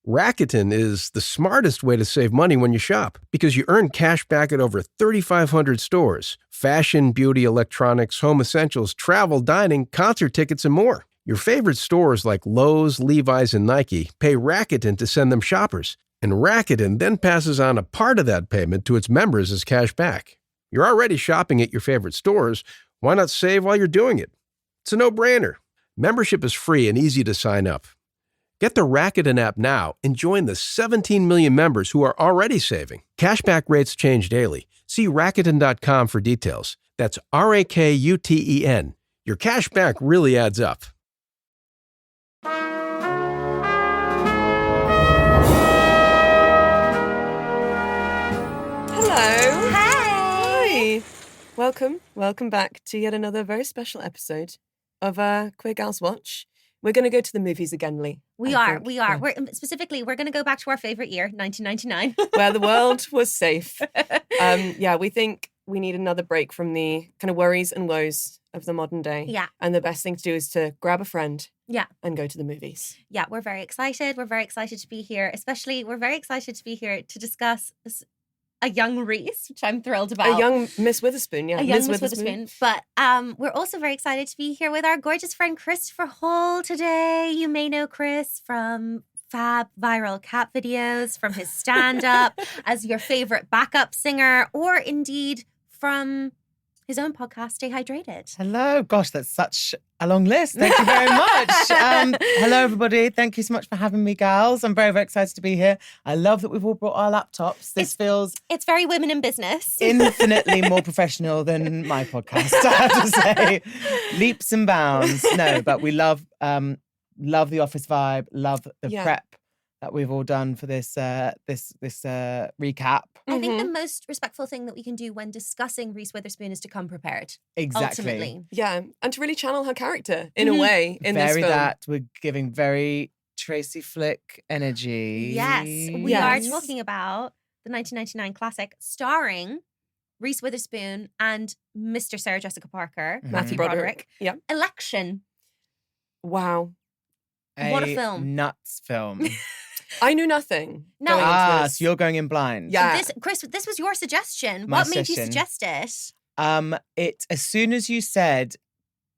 Rakuten is the smartest way to save money when you shop because you earn cash back at over 3,500 stores. Fashion, beauty, electronics, home essentials, travel, dining, concert tickets, and more. Your favorite stores like Lowe's, Levi's, and Nike pay Rakuten to send them shoppers. And Rakuten then passes on a part of that payment to its members as cash back. You're already shopping at your favorite stores. Why not save while you're doing it? It's a no-brainer. Membership is free and easy to sign up. Get the Rakuten app now and join the 17 million members who are already saving. Cashback rates change daily. See Rakuten.com for details. That's Rakuten. Your cash back really adds up. Hello. Hey. Hi. Welcome back to yet another very special episode of Queer Gals Watch. We're going to go to the movies again, Leigh. We are. Yeah. We're going to go back to our favorite year, 1999. Where the world was safe. We think we need another break from the kind of worries and woes of the modern day. Yeah. And the best thing to do is to grab a friend. Yeah. And go to the movies. Yeah, we're very excited. We're very excited to be here. Especially, we're very excited to be here to discuss a young Reese, which I'm thrilled about. A young Miss Witherspoon, yeah. A young Miss Witherspoon. But we're also very excited to be here with our gorgeous friend Christopher Hall today. You may know Chris from fab viral cat videos, from his stand-up, as your favorite backup singer, or indeed from his own podcast, Stay Hydrated. Hello. Gosh, that's such a long list. Thank you very much. Hello, everybody. Thank you so much for having me, gals. I'm very, very excited to be here. I love that we've all brought our laptops. It's very women in business. Infinitely more professional than my podcast, I have to say. Leaps and bounds. No, but we love the office vibe, love the prep that we've all done for this recap. I think the most respectful thing that we can do when discussing Reese Witherspoon is to come prepared. Exactly. Ultimately. Yeah, and to really channel her character in a way in this film. We're giving very Tracy Flick energy. Yes, we are talking about the 1999 classic starring Reese Witherspoon and Mr. Sarah Jessica Parker, Matthew Broderick. Yeah. Election. Wow. What a film. Nuts film. I knew nothing. No. So you're going in blind. Yeah. Chris, this was your suggestion. My what made you suggestion. suggest it? It as soon as you said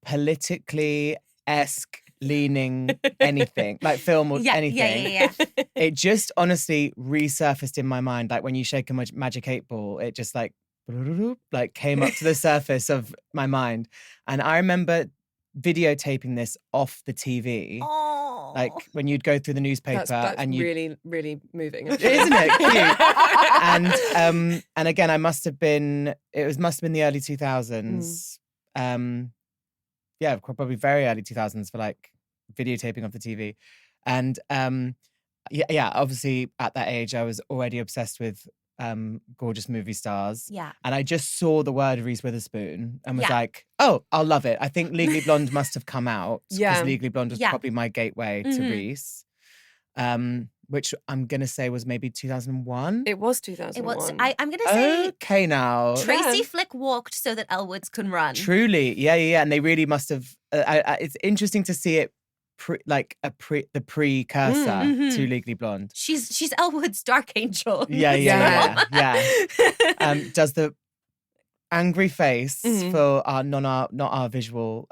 politically-esque leaning anything, like film or anything, Yeah. it just honestly resurfaced in my mind. Like when you shake a magic 8-ball, it just like came up to the surface of my mind. And I remember videotaping this off the TV. Oh. Like when you'd go through the newspaper that's and you really, really moving. Isn't it cute? And again, it must have been the early 2000s. Probably very early 2000s for like videotaping of the TV. And obviously at that age I was already obsessed with gorgeous movie stars. Yeah. And I just saw the word Reese Witherspoon and was like, oh, I'll love it. I think Legally Blonde must have come out. Because Legally Blonde was probably my gateway to Reese. Which I'm going to say was maybe 2001. It was 2001. It was. I'm going to say. Okay, now. Tracy Flick walked so that Elwoods can run. Truly. Yeah. And they really must have. It's interesting to see it the precursor to Legally Blonde. She's Elwood's dark angel. Yeah. Does the angry face for our not our visual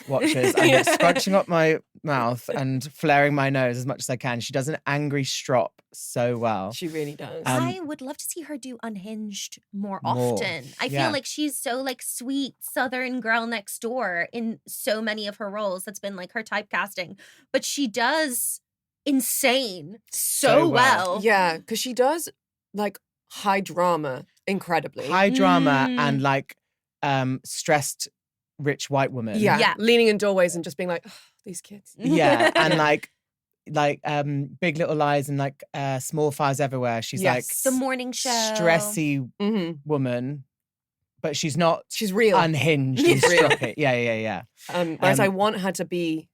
watchers? I'm scrunching up my mouth and flaring my nose as much as I can. She does an angry strop so well. She really does. I would love to see her do Unhinged more often. I feel like she's so like sweet Southern girl next door in so many of her roles. That's been like her typecasting, but she does insane so well. Yeah, because she does like high drama incredibly. High drama and like stressed rich white woman. Yeah. Leaning in doorways and just being like, oh, these kids. Yeah, and like Big Little Lies and like Small Fires Everywhere. She's like The Morning Show, stressy woman, but she's not. She's real, unhinged, and stroppy. Yeah. Whereas I want her to be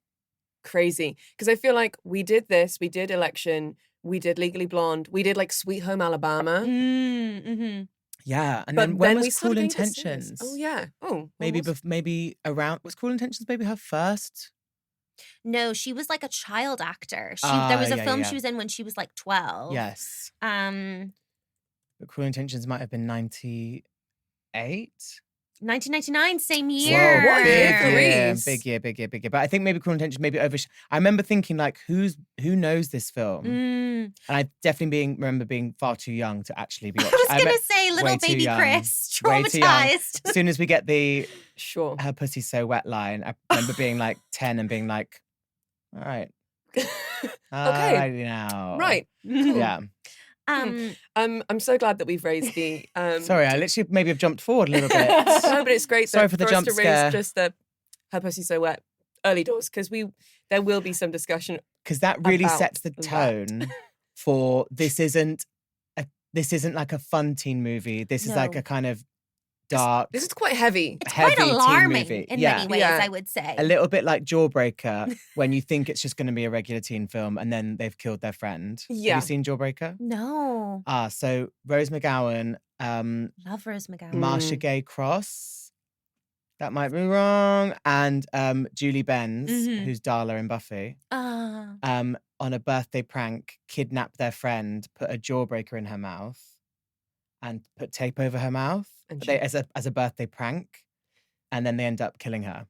crazy because I feel like we did this. We did Election. We did Legally Blonde. We did like Sweet Home Alabama. Yeah, and then when was Cruel Intentions? Oh yeah. Oh, maybe around was Cruel Intentions maybe her first No, she was like a child actor. There was a film she was in when she was like 12. Yes. Um, But Cruel Intentions might have been 98. 1999, same year. Whoa, what year for Yeah, Reese? big year. But I think maybe Cruel Intentions maybe I remember thinking like, who knows this film? Mm. And I definitely remember being far too young to actually be I watching. was going to say little way too baby young. Chris, Way too young. traumatized. As soon as we get the Sure. her pussy's so wet line, I remember being like 10 and being like, all right. Okay. Now. Right. Yeah. I'm so glad that we've raised the. Sorry, I literally maybe have jumped forward a little bit. No, but it's great. Sorry that for the us jump to scare. raise just the her pussy so wet early doors because there will be some discussion. Because that really About sets the that. tone for this isn't like a fun teen movie. This is like No. a kind of dark, This is quite heavy. It's heavy quite teen alarming movie. in Yeah. many ways, Yeah. I would say. a little bit like Jawbreaker when you think it's just going to be a regular teen film and then they've killed their friend. Yeah. Have you seen Jawbreaker? No. So Rose McGowan, Love Rose McGowan. Marsha Gay Cross, that might be wrong, and Julie Benz, Mhm. who's Darla in Buffy, on a birthday prank, kidnap their friend, put a jawbreaker in her mouth, and put tape over her mouth And as a birthday prank, and then they end up killing her.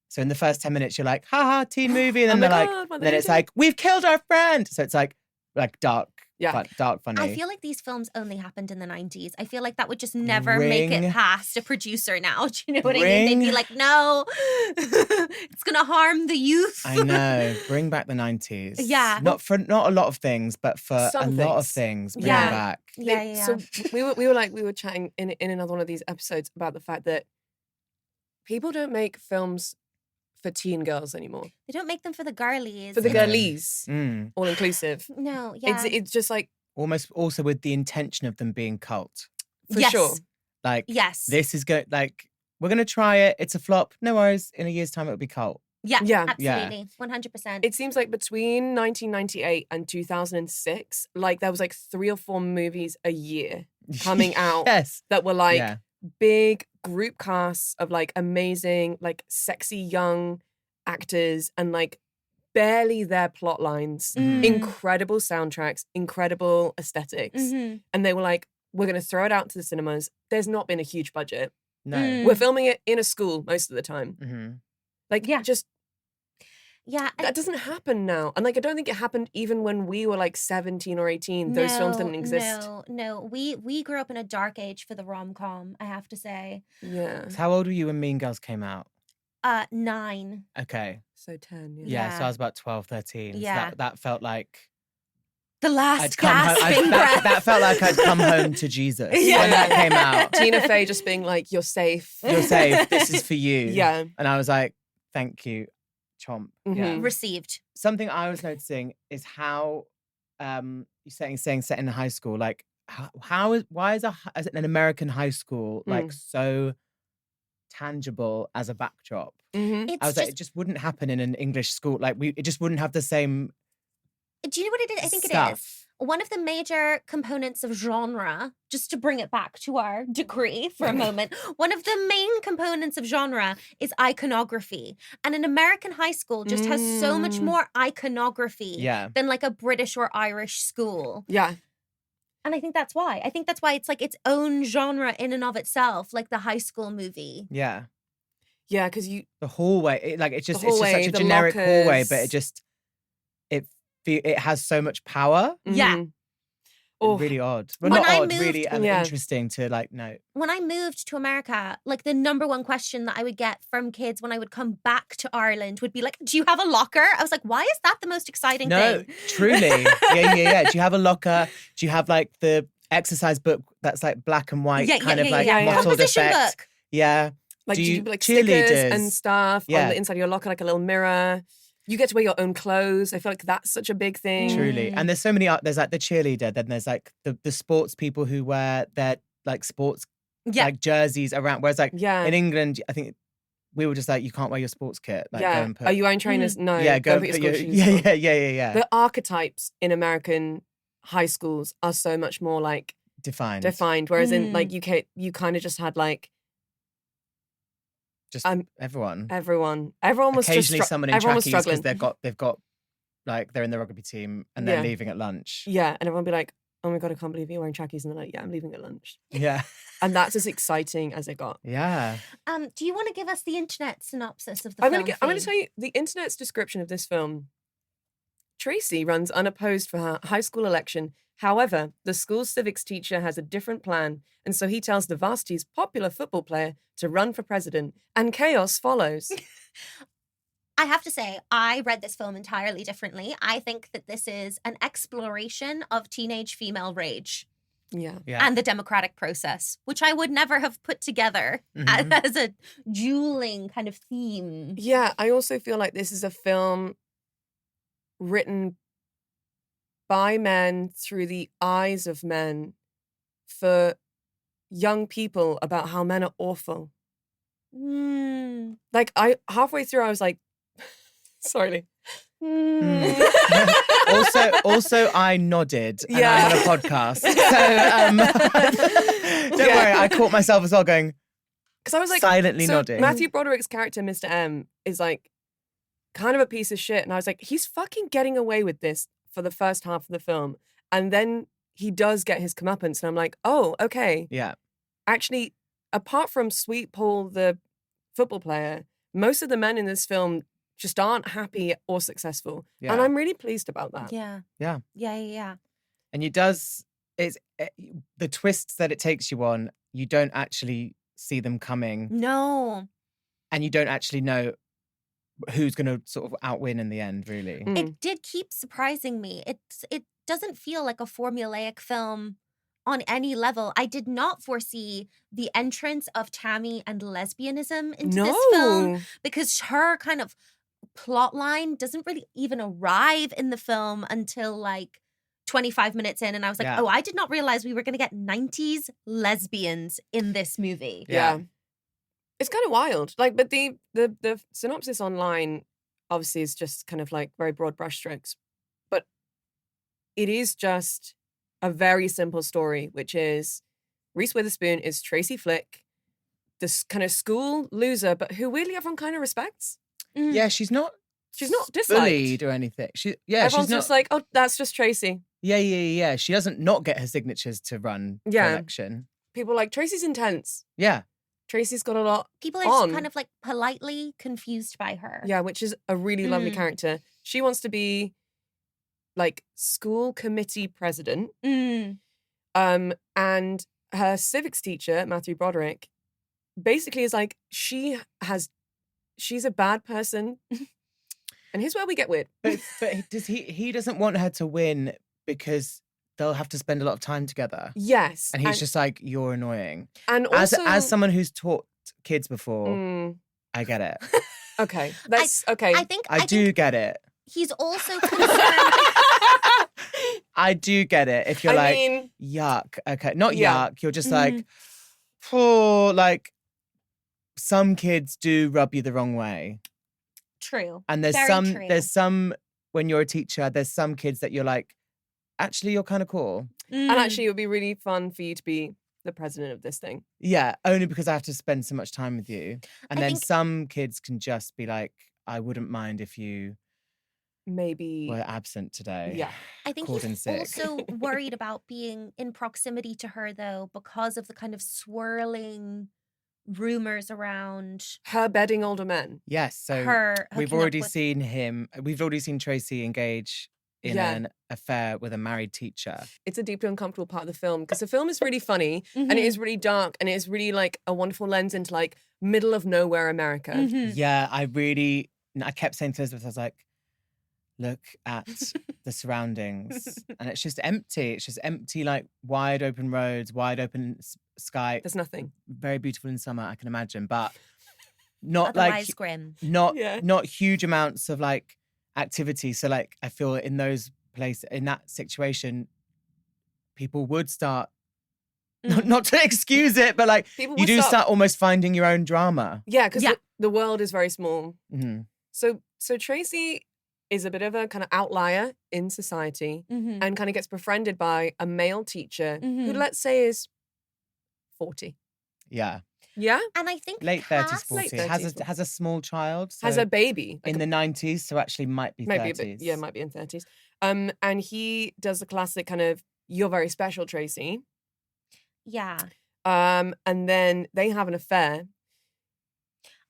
So in the first 10 minutes, you're like, haha, teen movie, and then Oh my they're like, God, what and then they it's do? like, we've killed our friend. So it's like dark, Yeah. dark funny. I feel like these films only happened in the 90s. I feel like that would just never make it Ring. past a producer now. Do you know what I mean? They'd be Ring. like, no, it's going to harm the youth. I know. Bring back the 90s. Yeah. Not a lot of things, but for Some a lot of things. things. Bring Yeah. them back. Yeah. So we were chatting in another one of these episodes about the fact that people don't make films for teen girls anymore. They don't make them for the girlies. For the No. girlies, Mm. all inclusive. No, yeah. It's just like Almost also with the intention of them being cult. for Yes. sure. Like, Yes. this is good. Like, we're going to try it. It's a flop. No worries. In a year's time, it'll be cult. Yeah, Yeah. absolutely. 100%. It seems like between 1998 and 2006, like there was like 3 or 4 movies a year coming out Yes. that were like Yeah. big group casts of like amazing, like sexy young actors and like barely their plot lines, Mm. incredible soundtracks, incredible aesthetics. Mhm. And they were like, we're going to throw it out to the cinemas. There's not been a huge budget. No. Mm. We're filming it in a school most of the time. Mm-hmm. Like, Yeah. just Yeah. that doesn't happen now. And like, I don't think it happened even when we were like 17 or 18. Those films didn't exist. No. We grew up in a dark age for the rom-com, I have to say. Yeah. So how old were you when Mean Girls came out? 9. Okay. So 10. Yeah. Yeah. So Yeah. I was about 12, 13. Yeah. So that felt like The last I'd come home. gasping breath. That felt like I'd come home to Jesus Yeah. when that came out. Tina Fey just being like, you're safe. You're safe. This is for you. Yeah. And I was like, thank you, Chomp. Yeah. Mhm. Received. Something I was noticing is how you're saying set in high school. Like, why is an American high school like so tangible as a backdrop? Mhm. It's I was just, like, it just wouldn't happen in an English school. Like, it just wouldn't have the same do you know what it is? I think it stuff. is. One of the major components of genre, just to bring it back to our degree for a moment, one of the main components of genre is iconography. And an American high school just has so much Mm. more iconography Yeah. than like a British or Irish school. Yeah. And I think that's why. I think that's why it's like its own genre in and of itself, like the high school movie. Yeah. Yeah. Because you, The hallway, it's just hallway, such a the generic hallway, but lockers. it has so much power. Yeah. Mhm. Oh, Really odd. Well, When not I odd, moved- really Yeah. interesting to like note. When I moved to America, like the number one question that I would get from kids when I would come back to Ireland would be like, do you have a locker? I was like, why is that the most exciting No, thing? truly. Yeah. Do you have a locker? Do you have like the exercise book that's like black and white, kind of like yeah. mottled Composition effect? book. Yeah. like, Do do you- you like stickers cheerleaders? and stuff Yeah. on the inside of your locker, like a little mirror? You get to wear your own clothes. I feel like that's such a big thing. Truly. And there's so many there's like the cheerleader, then there's like the sports people who wear their like sports Yeah. like jerseys around. Whereas like Yeah. in England, I think we were just like, you can't wear your sports kit. Like, yeah. go and put, Are you wearing trainers? No. yeah, go and put put your your, school shoes on. yeah. The archetypes in American high schools are so much more like Defined. defined. Whereas in like UK, you kind of just had like Just everyone. Everyone was Occasionally just someone in everyone was trackies because struggling. they've got like they're in the rugby team and they're leaving at lunch. Yeah, and everyone be like, "Oh my God, I can't believe you're wearing trackies," and they're like, "Yeah, I'm leaving at lunch." Yeah. And that's as exciting as it got. Yeah. Do you want to give us the internet synopsis of the I'm film? going to tell you the internet's description of this film. Tracy runs unopposed for her high school election. However, the school's civics teacher has a different plan, and so he tells the varsity's popular football player to run for president, and chaos follows. I have to say, I read this film entirely differently. I think that this is an exploration of teenage female rage. Yeah. And the democratic process, which I would never have put together as a dueling kind of theme. Yeah, I also feel like this is a film written by men through the eyes of men for young people about how men are awful. Like, halfway through, I was like, sorry. Also, I nodded and I'm on a podcast. So don't worry, I caught myself as well going, because I was like silently nodding. Matthew Broderick's character, Mr. M, is like kind of a piece of shit. And I was like, he's fucking getting away with this for the first half of the film. And then he does get his comeuppance. And I'm like, oh, okay. Yeah. Actually, apart from Sweet Paul, the football player, most of the men in this film just aren't happy or successful. Yeah. And I'm really pleased about that. Yeah. And it's the twists that it takes you on, you don't actually see them coming. No. And you don't actually know who's going to sort of outwin in the end, really. It did keep surprising me. It doesn't feel like a formulaic film on any level. I did not foresee the entrance of Tammy and lesbianism into this film, because her kind of plot line doesn't really even arrive in the film until like 25 minutes in. And I was like, oh, I did not realize we were going to get 90s lesbians in this movie. Yeah. It's kind of wild. Like, but the synopsis online obviously is just kind of like very broad brushstrokes. But it is just a very simple story, which is Reese Witherspoon is Tracy Flick, this kind of school loser, but who weirdly everyone kind of respects. Yeah, she's not disliked bullied or anything. Everyone's she's not just like, oh, that's just Tracy. Yeah. She doesn't not get her signatures to run for election. People are like, Tracy's intense. Yeah. Tracy's got a lot People are just kind of like politely confused by her. Yeah, which is a really lovely character. She wants to be like school committee president. And her civics teacher, Matthew Broderick, basically is like, she's a bad person. And here's where we get weird. But does he doesn't want her to win because they'll have to spend a lot of time together. Yes. And he's just like, you're annoying. And also, as someone who's taught kids before, I get it. Okay. That's okay. I do get it. He's also concerned. I do get it. If you're yuck. Okay. Not yuck. You're just like, oh, like some kids do rub you the wrong way. True. And there's some, when you're a teacher, there's some kids that you're like, actually, you're kind of cool. And actually, it would be really fun for you to be the president of this thing. Yeah, only because I have to spend so much time with you. And then some kids can just be like, I wouldn't mind if you maybe were absent today. Yeah. I think he's also worried about being in proximity to her, though, because of the kind of swirling rumors around her bedding older men. Yes, so we've already seen Tracy engage in an affair with a married teacher. It's a deeply uncomfortable part of the film because the film is really funny and it is really dark and it is really like a wonderful lens into like middle of nowhere America. Yeah, I kept saying to Elizabeth, I was like, look at the surroundings and it's just empty. It's just empty, like wide open roads, wide open sky. There's nothing. Very beautiful in summer, I can imagine, but not otherwise like grim. Not huge amounts of like activity. So like I feel in those places, in that situation, people would start not to excuse it, but like you do start almost finding your own drama. Yeah, because the world is very small. So Tracy is a bit of a kind of outlier in society and kind of gets befriended by a male teacher who, let's say, is 40. Yeah. Yeah. And I think Late 30s, 40s. Late 30s. Has a small child. Has so a baby. in the 90s, so actually might be 30s. Maybe a bit, yeah, might be in 30s. And he does the classic kind of, "You're very special, Tracy." Yeah. And then they have an affair.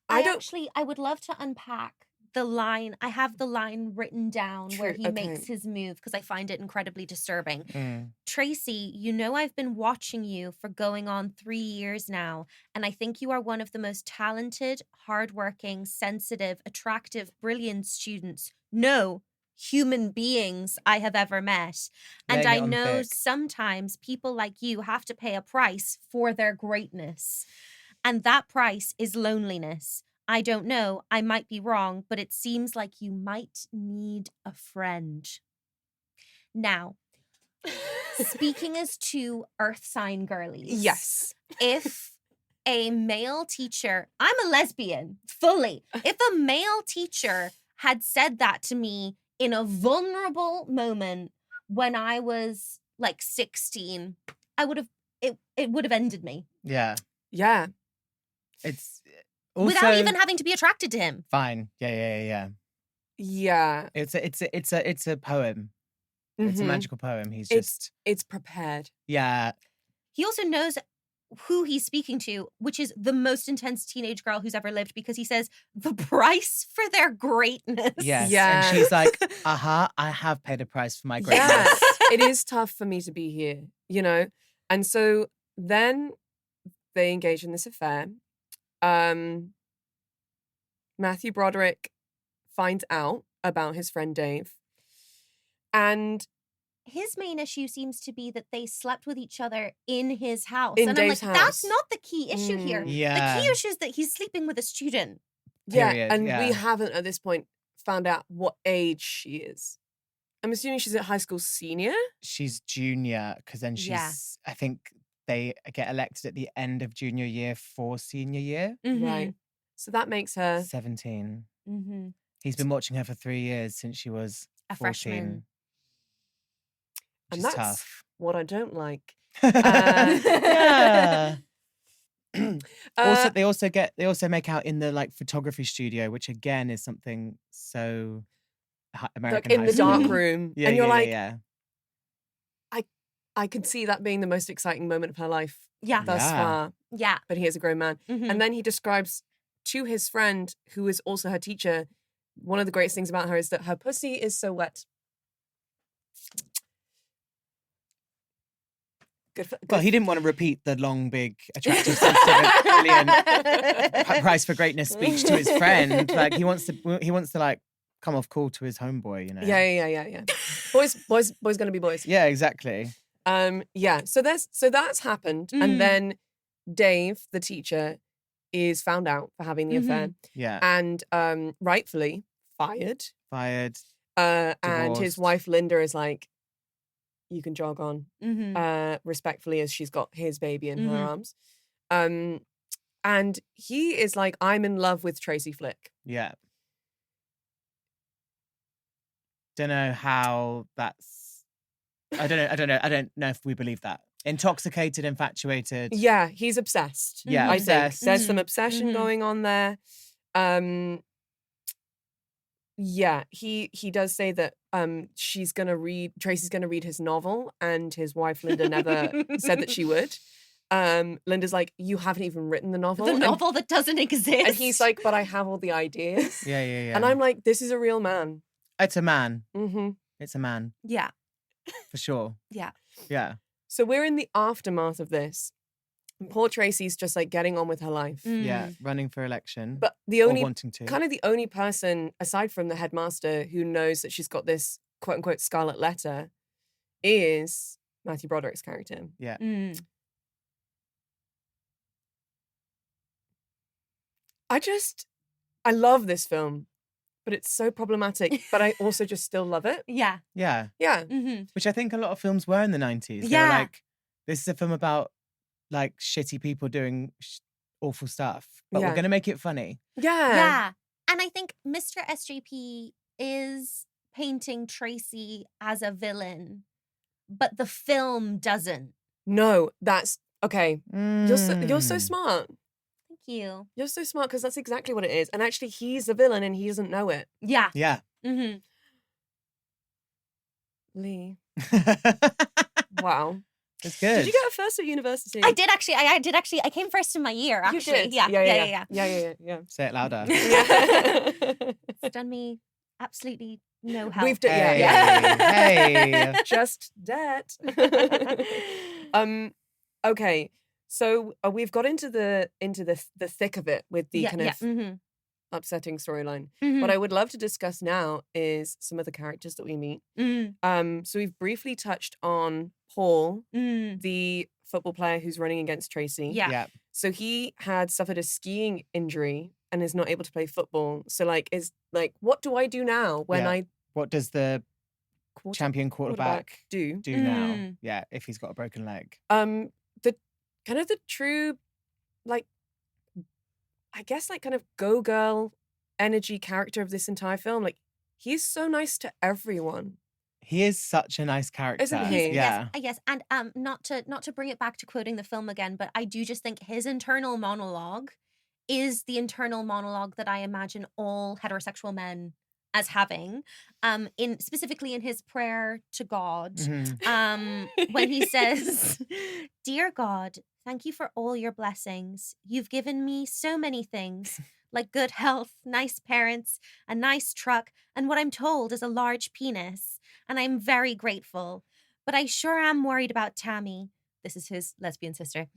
I would love to unpack the line. I have the line written down where True, he okay. makes his move because I find it incredibly disturbing. Mm. Tracy, you know I've been watching you for going on 3 years now, and I think you are one of the most talented, hardworking, sensitive, attractive, brilliant students. No, human beings I have ever met. And Laying it I on know thick. sometimes people like you have to pay a price for their greatness. And that price is loneliness. I don't know, I might be wrong, but it seems like you might need a friend. Now, speaking as two earth sign girlies. Yes. If a male teacher, I'm a lesbian, fully. If a male teacher had said that to me in a vulnerable moment when I was like 16, it would have ended me. Yeah. Yeah. It's also Without even having to be attracted to him. fine. Yeah. Yeah. It's a poem. It's a Mhm. magical poem. He's It's- just It's prepared. yeah. He also knows who he's speaking to, which is the most intense teenage girl who's ever lived, because he says the price for their greatness. Yes. Yeah. And she's like, I have paid a price for my greatness. Yeah. It is tough for me to be here, you know? And so then they engage in this affair. Matthew Broderick finds out about his friend Dave. And His main issue seems to be that they slept with each other in his house. In and Dave's I'm like, that's house. not the key issue here. Yeah. The key issue is that he's sleeping with a student. Period, and yeah. we haven't at this point found out what age she is. I'm assuming she's a high school senior. She's junior because then Yeah. I think they get elected at the end of junior year for senior year. Right. So that makes her 17. Mm-hmm. He's been watching her for 3 years since she was A 14. freshman. Which And is that's tough. what I don't like. Yeah. Uh, They also make out in the like photography studio, which again is something so American like in high the dark school. room. Yeah, and you're yeah, like, yeah. I could see that being the most exciting moment of her life Yeah. thus Yeah. far. Yeah. But he is a grown man. Mhm. And then he describes to his friend, who is also her teacher, one of the greatest things about her is that her pussy is so wet. Good for, Well, he didn't want to repeat the long, big, attractive, sensitive, brilliant price for greatness speech to his friend. Like he wants to like come off cool to his homeboy, you know. Yeah. Boys gonna be boys. Yeah, exactly. Yeah. So that's happened. Mm. And then Dave, the teacher, is found out for having the affair Yeah. and rightfully fired. Fired. And his Divorced. wife Linda is like, you can jog on. Mm-hmm. Respectfully, as she's got his baby in her Mhm. arms. And he is like, I'm in love with Tracy Flick. Yeah. Don't know how that's. I don't know. I don't know if we believe that. Intoxicated, infatuated. Yeah, he's obsessed. Yeah, I think obsessed. there's some obsession Mhm. going on there. Yeah, he does say that Tracy's gonna read his novel, and his wife Linda never said that she would. Linda's like, you haven't even written the novel. The And- novel that doesn't exist. and he's like, but I have all the ideas. Yeah. And I'm like, this is a real man. It's a man. Hmm It's a man yeah. for sure. Yeah. Yeah. So we're in the aftermath of this. And poor Tracy's just like getting on with her life. Yeah. Mm. Running for election. But the or only wanting to. kind of the only person aside from the headmaster who knows that she's got this quote unquote scarlet letter is Matthew Broderick's character. Yeah. Mm. I love this film, but it's so problematic, but I also just still love it. Yeah. Yeah. Yeah. Mm-hmm. Which I think a lot of films were in the 90s. They were Yeah. like, this is a film about like shitty people doing awful stuff, but Yeah. we're going to make it funny. Yeah. Yeah. And I think Mr. SJP is painting Tracy as a villain, but the film doesn't. No, that's okay. You're so Mm. smart. you. You're so smart because that's exactly what it is. And actually, he's the villain and he doesn't know it. Yeah. Yeah. Mm-hmm. Leigh. Wow. It's good. Did you get a first at university? I did actually. I did actually. I came first in my year. You Actually, did? yeah. Say it louder. Yeah. It's done me absolutely no help. We've done, Hey, hey. just debt. Okay, so we've got into the thick of it with the kind of Mm-hmm. upsetting storyline. Mm-hmm. What I would love to discuss now is some of the characters that we meet. Mm-hmm. So we've briefly touched on Paul, Mm-hmm. the football player who's running against Tracy. Yeah. Yeah. So he had suffered a skiing injury and is not able to play football. So what do I do now when Yeah. I What does the champion quarterback do? do now? Mm. Yeah, if he's got a broken leg. The kind of the true, like, I guess, like, kind of go girl energy character of this entire film. Like, he's so nice to everyone. He is such a nice character. Isn't he? Yeah. Yes, and not to bring it back to quoting the film again, but I do just think his internal monologue is the internal monologue that I imagine all heterosexual men as having, specifically in his prayer to God, Mhm. when he says, "Dear God, thank you for all your blessings. You've given me so many things, like good health, nice parents, a nice truck, and what I'm told is a large penis. And I'm very grateful. But I sure am worried about Tammy." This is his lesbian sister.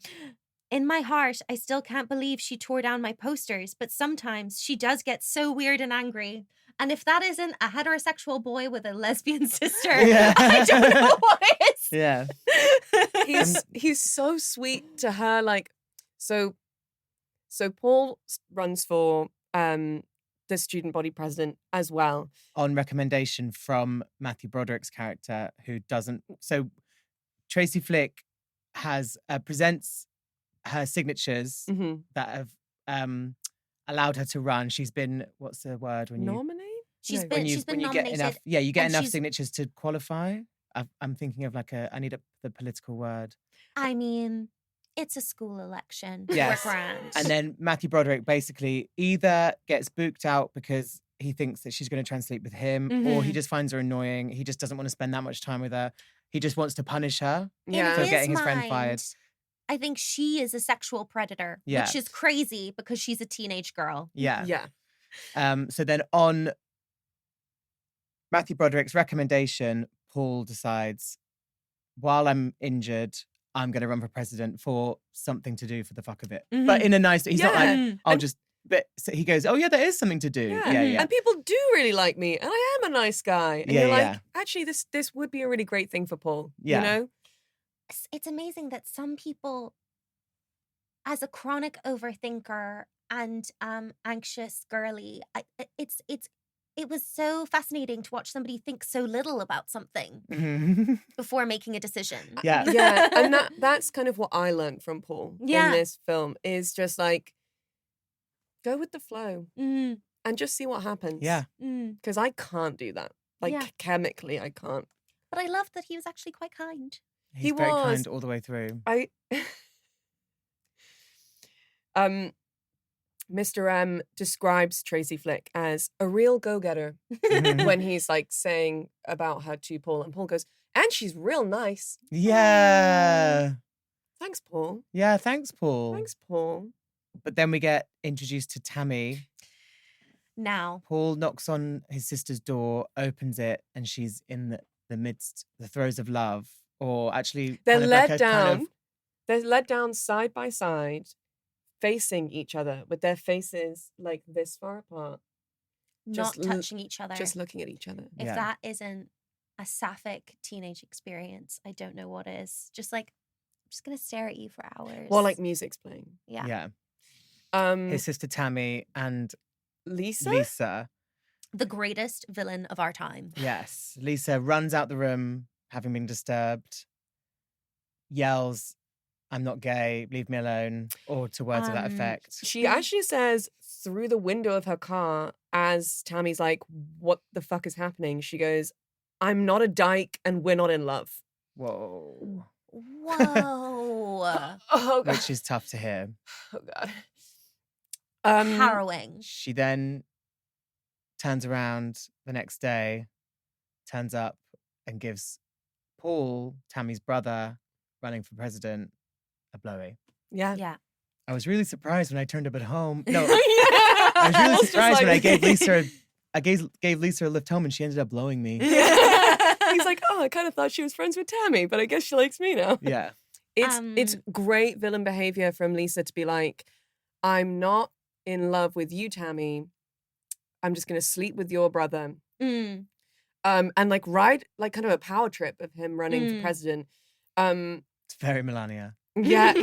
"In my heart, I still can't believe she tore down my posters, but sometimes she does get so weird and angry. And if that isn't a heterosexual boy with a lesbian sister, Yeah. I don't know what is." Yeah. He's so sweet to her. Like, so Paul runs for the student body president as well. On recommendation from Matthew Broderick's character, who doesn't. So Tracy Flick has presents her signatures Mm-hmm. that have allowed her to run. She's been, what's the word when you Nominate? She's No. been when you nominated. get enough, you get and enough she's- signatures to qualify. I'm thinking of I need the political word. I mean, it's a school election. Yes. We're grand. And then Matthew Broderick basically either gets booked out because he thinks that she's going to try and sleep with him, or he Mhm. just finds her annoying. He just doesn't want to spend that much time with her. He just wants to punish her. Yeah. For getting his friend fired. I think she is a sexual predator, Yeah. which is crazy because she's a teenage girl. Yeah. Yeah. So then on Matthew Broderick's recommendation, Paul decides, while I'm injured, I'm going to run for president for something to do for the fuck of it. But in a nice, he's not like, Mm. I'll just, but so he goes, oh yeah, there is something to do. Yeah. Yeah. And people do really like me, and I am a nice guy. And Yeah, you're yeah. like, actually, this would be a really great thing for Paul. Yeah. You know? It's amazing that some people, as a chronic overthinker and anxious girly, it was so fascinating to watch somebody think so little about something Mhm. before making a decision. Yeah. Yeah. And that's kind of what I learned from Paul Yeah. in this film, is just like, go with the flow Mm, and just see what happens. Yeah. mm. Because I can't do that. Like, Yeah. chemically, I can't. But I loved that he was actually quite kind. He's He very was. kind all the way through. I Mr. M describes Tracy Flick as a real go-getter Mhm. when he's like saying about her to Paul, and Paul goes, "And she's real nice." Yeah. Thanks, Paul. Yeah. Thanks, Paul. Thanks, Paul. But then we get introduced to Tammy. Now, Paul knocks on his sister's door, opens it, and she's in the throes of love. Or actually, They're kind of like led a kind down. of- They're led down side by side, facing each other with their faces like this far apart, not Just l- touching each other. just looking at each other. If Yeah. that isn't a sapphic teenage experience, I don't know what is. Just like, I'm just going to stare at you for hours. While like music's playing. yeah. yeah. His sister Tammy and Lisa? Lisa. The greatest villain of our time. Yes. Lisa runs out the room, having been disturbed, yells, "I'm not gay, leave me alone," or to words of that effect. She actually says through the window of her car, as Tammy's like, "What the fuck is happening?" She goes, "I'm not a dyke and we're not in love." Whoa. Whoa. Oh, God. Which is tough to hear. Oh, God. Harrowing. She then turns around the next day, turns up and gives Paul, Tammy's brother, running for president, a blowy. Yeah. Yeah. I was really surprised when I turned up at home. No, Yeah. I was really just surprised when I like- gave Lisa a lift home and she ended up blowing me. He's like, oh, I kind of thought she was friends with Tammy, but I guess she likes me now. Yeah. It's great villain behavior from Lisa to be like, I'm not in love with you, Tammy. I'm just gonna sleep with your brother. Mm. And like ride like kind of a power trip of him running for president. It's very Melania. Yeah.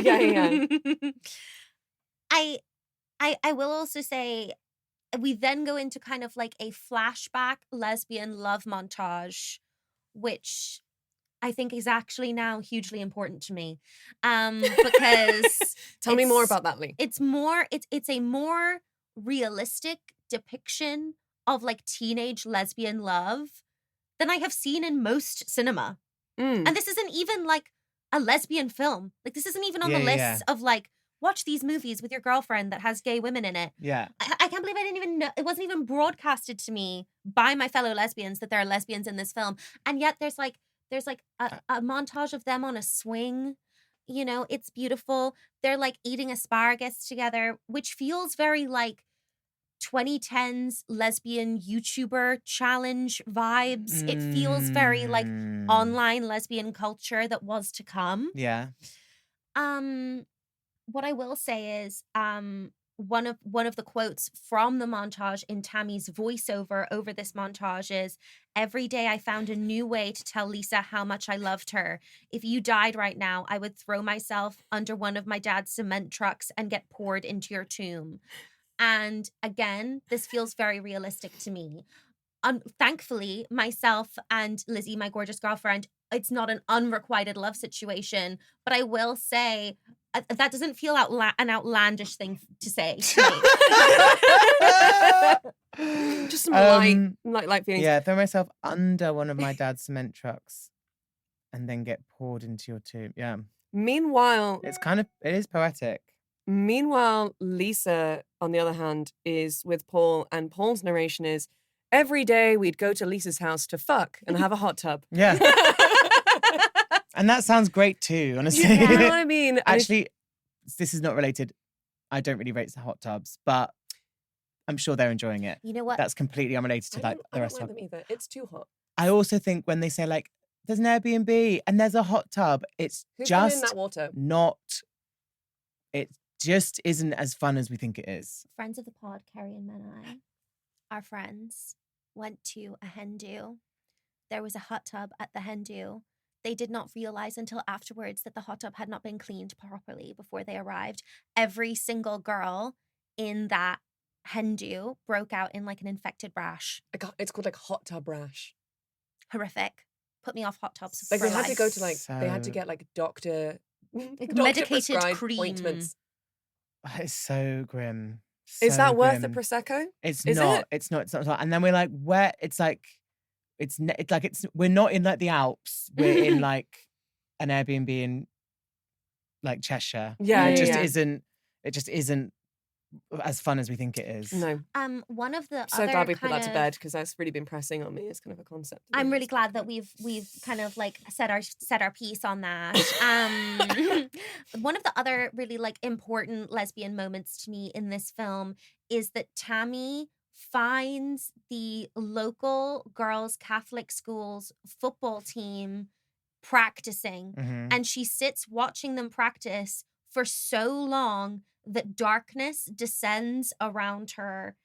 I will also say we then go into kind of like a flashback lesbian love montage, which I think is actually now hugely important to me. Because Tell me more about that, Leigh. it's a more realistic depiction of like teenage lesbian love than I have seen in most cinema. Mm. And this isn't even like a lesbian film. Like this isn't even on the Yeah, list yeah. of like, watch these movies with your girlfriend that has gay women in it. Yeah. I can't believe I didn't even know. It wasn't even broadcasted to me by my fellow lesbians that there are lesbians in this film. And yet there's like a montage of them on a swing. You know, it's beautiful. They're like eating asparagus together, which feels very like 2010s lesbian YouTuber challenge vibes. It feels very like online lesbian culture that was to come. Yeah. What I will say is one of the quotes from the montage in Tammy's voiceover over this montage is, every day I found a new way to tell Lisa how much I loved her. If you died right now, I would throw myself under one of my dad's cement trucks and get poured into your tomb. And again, this feels very realistic to me. Thankfully, myself and Lizzie, my gorgeous girlfriend, it's not an unrequited love situation, but I will say that doesn't feel an outlandish thing to say to me. Just some light feelings. Yeah, throw myself under one of my dad's cement trucks and then get poured into your tomb. Yeah. Meanwhile, It is poetic. Lisa, on the other hand, is with Paul, and Paul's narration is, every day we'd go to Lisa's house to fuck and have a hot tub. Yeah. And that sounds great too, honestly. You know what I mean? Actually, this is not related. I don't really rate the hot tubs, but I'm sure they're enjoying it. You know what? That's completely unrelated to I like don't the rest like of them either. It's too hot. I also think when they say like, there's an Airbnb and there's a hot tub, it's Who's been in just that water? not, it just isn't as fun as we think it is. Friends of the pod, Carrie and Menai, our friends, went to a hen do. There was a hot tub at the hen do. They did not realize until afterwards that the hot tub had not been cleaned properly before they arrived. Every single girl in that hen do broke out in like an infected rash. It's called like hot tub rash. Horrific. Put me off hot tubs. Like for they had to life. go to like they had to So- get like doctor medicated prescribed cream. ointments. It's so grim. Is So that worth the grim. prosecco? It's Is not. it? It's not. It's not. And then we're like, where? It's like, we're not in like the Alps. We're in like an Airbnb in like Cheshire. Yeah, And yeah, it just yeah. isn't. It just isn't as fun as we think it is. No. One of the So other glad we put kind that to of- bed because that's really been pressing on me as kind of a concept. I'm really glad that we've kind of like set our piece on that. One of the other really like important lesbian moments to me in this film is that Tammy finds the local girls' Catholic school's football team practicing, Mhm. and she sits watching them practice for so long that darkness descends around her.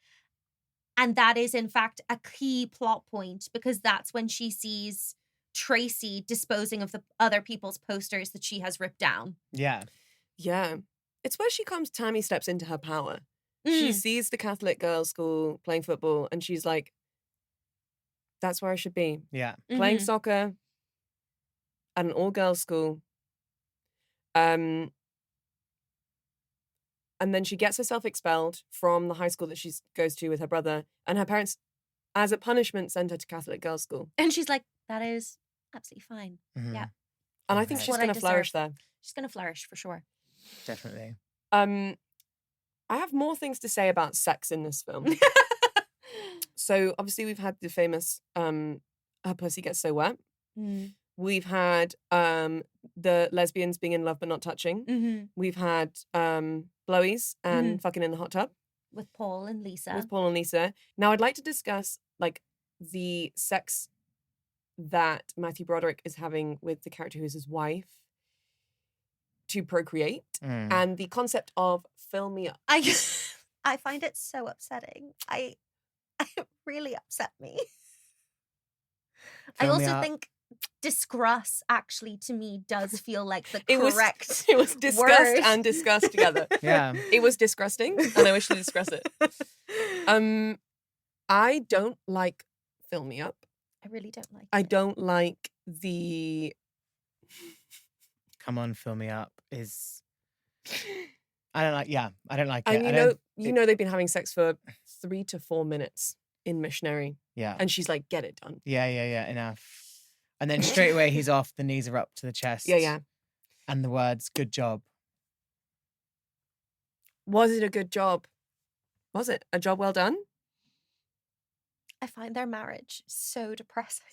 And that is, in fact, a key plot point because that's when she sees Tracy disposing of the other people's posters that she has ripped down. Yeah. Yeah. It's where Tammy steps into her power. She sees the Catholic girls' school playing football and she's like, that's where I should be. Yeah. Playing soccer at an all-girls school. And then she gets herself expelled from the high school that she goes to with her brother. And her parents, as a punishment, send her to Catholic girls' school. And she's like, that is absolutely fine. Mhm. Yeah. And I think Right. she's What I going to flourish deserve. there. She's going to flourish for sure. Definitely. I have more things to say about sex in this film. So obviously we've had the famous Her Pussy Gets So Wet. We've had the lesbians being in love but not touching. We've had blowies and fucking in the hot tub. With Paul and Lisa. Now I'd like to discuss like the sex that Matthew Broderick is having with the character who's his wife to procreate and the concept of fill me up. I find it so upsetting. It really upset me. I also think discuss actually to me does feel like the correct It was discussed and discussed together. Yeah. It was disgusting and I wish to discuss it. I don't like fill me up. I really don't like it. I don't like the come on, fill me up is I don't like and it. you know they've been having sex for 3 to 4 minutes in Missionary. Yeah. And she's like, get it done. Yeah, enough. And then straight away he's off, the knees are up to the chest. Yeah. And the words, good job. Was it a good job? Was it a job well done? I find their marriage so depressing.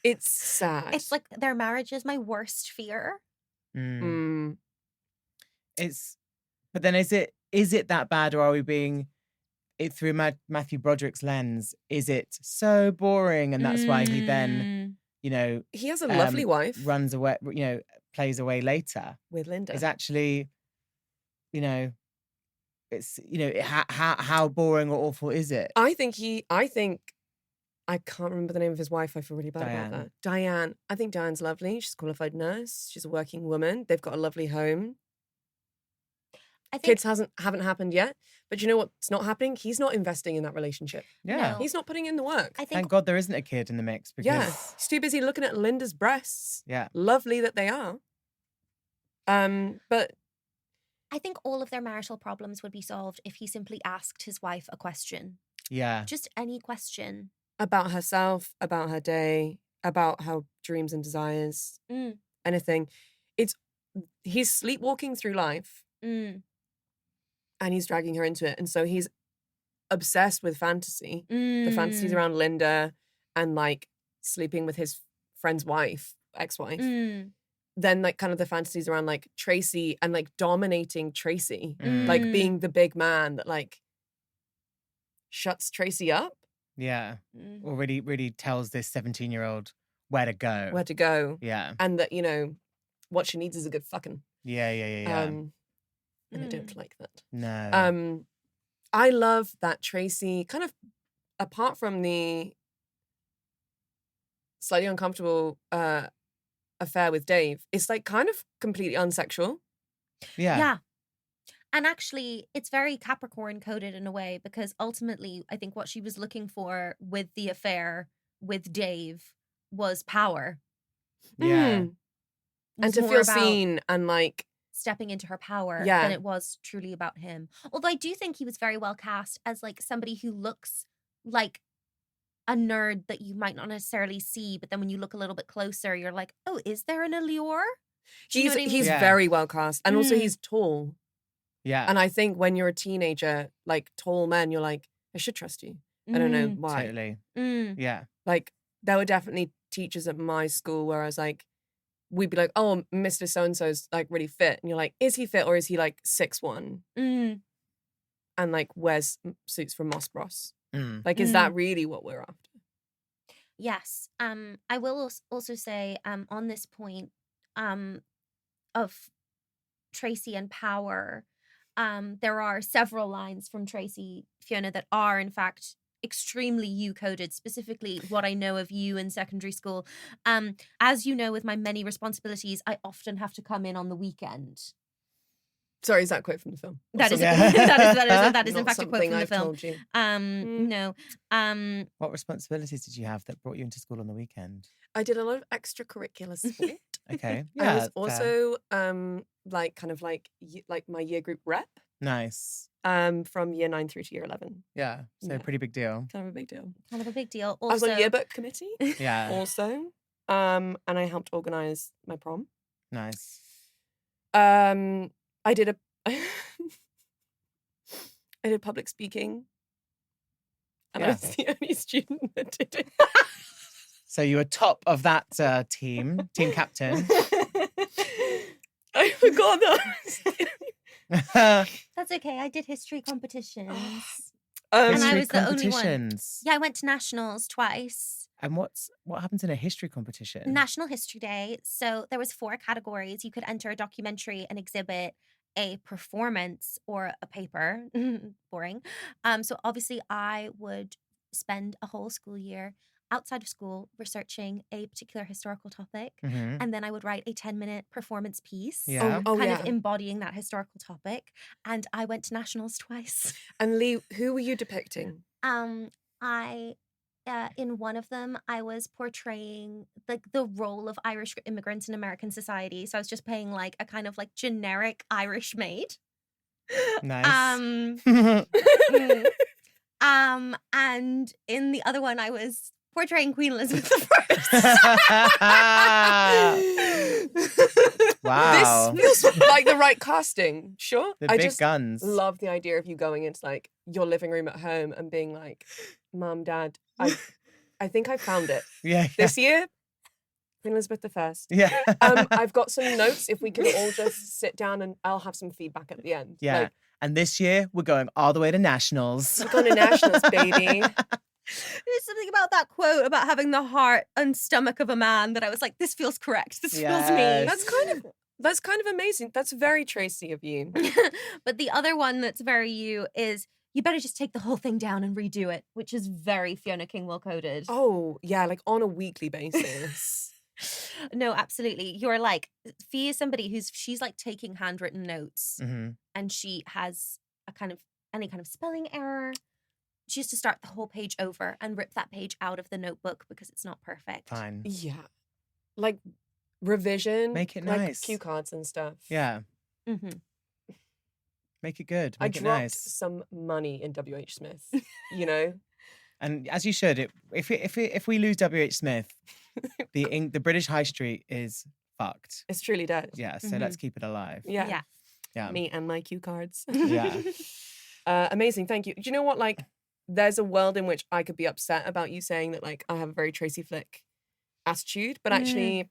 It's sad. It's like their marriage is my worst fear. But then is it that bad, or are we being it through Matthew Broderick's lens? Is it so boring, and that's why he then, he has a lovely wife, runs away, plays away later with Linda. Is actually, it's how boring or awful is it? I think I can't remember the name of his wife. I feel really bad about that. Diane. I think Diane's lovely. She's a qualified nurse. She's a working woman. They've got a lovely home. I think kids haven't happened yet. But you know what's not happening? He's not investing in that relationship. Yeah. No. He's not putting in the work. Thank God there isn't a kid in the mix. Because... he's too busy looking at Linda's breasts. Yeah. Lovely that they are. But I think all of their marital problems would be solved if he simply asked his wife a question. Yeah. Just any question. About herself, about her day, about her dreams and desires, anything. He's sleepwalking through life and he's dragging her into it. And so he's obsessed with fantasy, the fantasies around Linda and like sleeping with his friend's wife, ex-wife. Then like kind of the fantasies around like Tracy and like dominating Tracy, like being the big man that like shuts Tracy up. Yeah. Or really tells this 17-year-old where to go. Yeah. And that, what she needs is a good fucking. Yeah. And I don't like that. No. I love that Tracy, kind of apart from the slightly uncomfortable affair with Dave, it's like kind of completely unsexual. Yeah. And actually, it's very Capricorn coded in a way, because ultimately, I think what she was looking for with the affair with Dave was power. Yeah. And to feel seen and like stepping into her power than it was truly about him. Although I do think he was very well cast as like somebody who looks like a nerd that you might not necessarily see, but then when you look a little bit closer, you're like, oh, is there an allure? He's very well cast. And also he's tall. Yeah. And I think when you're a teenager, like tall men, you're like, I should trust you. I don't know why. Totally. Yeah. Like there were definitely teachers at my school where I was like, we'd be like, oh, Mr. So-and-so's like really fit. And you're like, is he fit or is he like 6'1"? And like wears suits from Moss Bros. Like, is that really what we're after? Yes. I will also say on this point of Tracy and power, there are several lines from Tracy, Fiona, that are in fact extremely you-coded, specifically what I know of you in secondary school. As you know, with my many responsibilities, I often have to come in on the weekend. Sorry, is that a quote from the film? That is in fact a quote from the film. Told you. No. What responsibilities did you have that brought you into school on the weekend? I did a lot of extracurricular sport. Okay. I was also like kind of like my year group rep. Nice. From year 9 through to year 11. Yeah. So pretty big deal. Kind of a big deal. Also, I was on yearbook committee. Yeah. Also. And I helped organise my prom. Nice. I did I did public speaking. And I Yeah. was the only student that did it. So you were top of that team captain. I forgot that. That's okay. I did history competitions. Um, And I History was the only one. competitions. Yeah, I went to nationals twice. And what happens in a history competition? National History Day. So there was 4 categories. You could enter a documentary, an exhibit, a performance, or a paper. Boring. So obviously I would spend a whole school year outside of school researching a particular historical topic. Mhm. And then I would write a 10-minute performance piece. Yeah. Oh, kind yeah. of embodying that historical topic. And I went to nationals twice. And Leigh, who were you depicting? I in one of them I was portraying like the role of Irish immigrants in American society. So I was just playing like a kind of like generic Irish maid. Nice. And in the other one I was portraying Queen Elizabeth I. Wow. This feels like the right casting. Sure. The I big just guns. love the idea of you going into like your living room at home and being like, Mum, Dad, I think I found it. Yeah. This year, Queen Elizabeth I. Yeah. I've got some notes. If we can all just sit down and I'll have some feedback at the end. Yeah. Like, And this year we're going all the way to nationals. we're going to nationals, baby. There's something about that quote about having the heart and stomach of a man that I was like, this feels correct. This feels me. Yes. That's kind of amazing. That's very Tracy of you. But the other one that's very you is you better just take the whole thing down and redo it, which is very Fiona Kingwell coded. Oh, yeah, like on a weekly basis. No, absolutely. You're like, Fee is somebody she's like taking handwritten notes Mhm. and she has any kind of spelling error. She has to start the whole page over and rip that page out of the notebook because it's not perfect. Fine. Yeah. Like revision. Make it like nice. cue cards and stuff. Yeah. Mm-hmm. Make it good. I Make it dropped nice. some money in W.H. Smith, you know? And as you should, if we lose W.H. Smith, the British High Street is fucked. It's truly dead. Yeah. So let's keep it alive. Yeah. Yeah. Yeah. Me and my cue cards. Yeah. Amazing. Thank you. Do you know what? Like, there's a world in which I could be upset about you saying that, like, I have a very Tracy Flick attitude, but actually,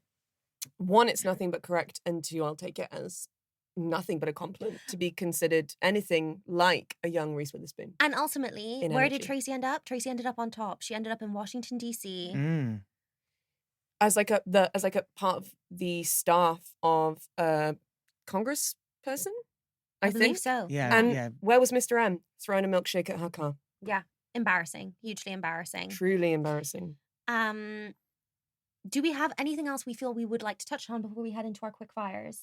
one, it's nothing but correct, and two, I'll take it as nothing but a compliment to be considered anything like a young Reese Witherspoon. And ultimately, In where energy. did Tracy end up? Tracy ended up on top. She ended up in Washington, D.C. Mm. As like a part of the staff of a Congress person, I believe think. so. Yeah. And yeah. where was Mr. M throwing a milkshake at her car? Yeah. Embarrassing. Hugely embarrassing. Truly embarrassing. Do we have anything else we feel we would like to touch on before we head into our quick fires?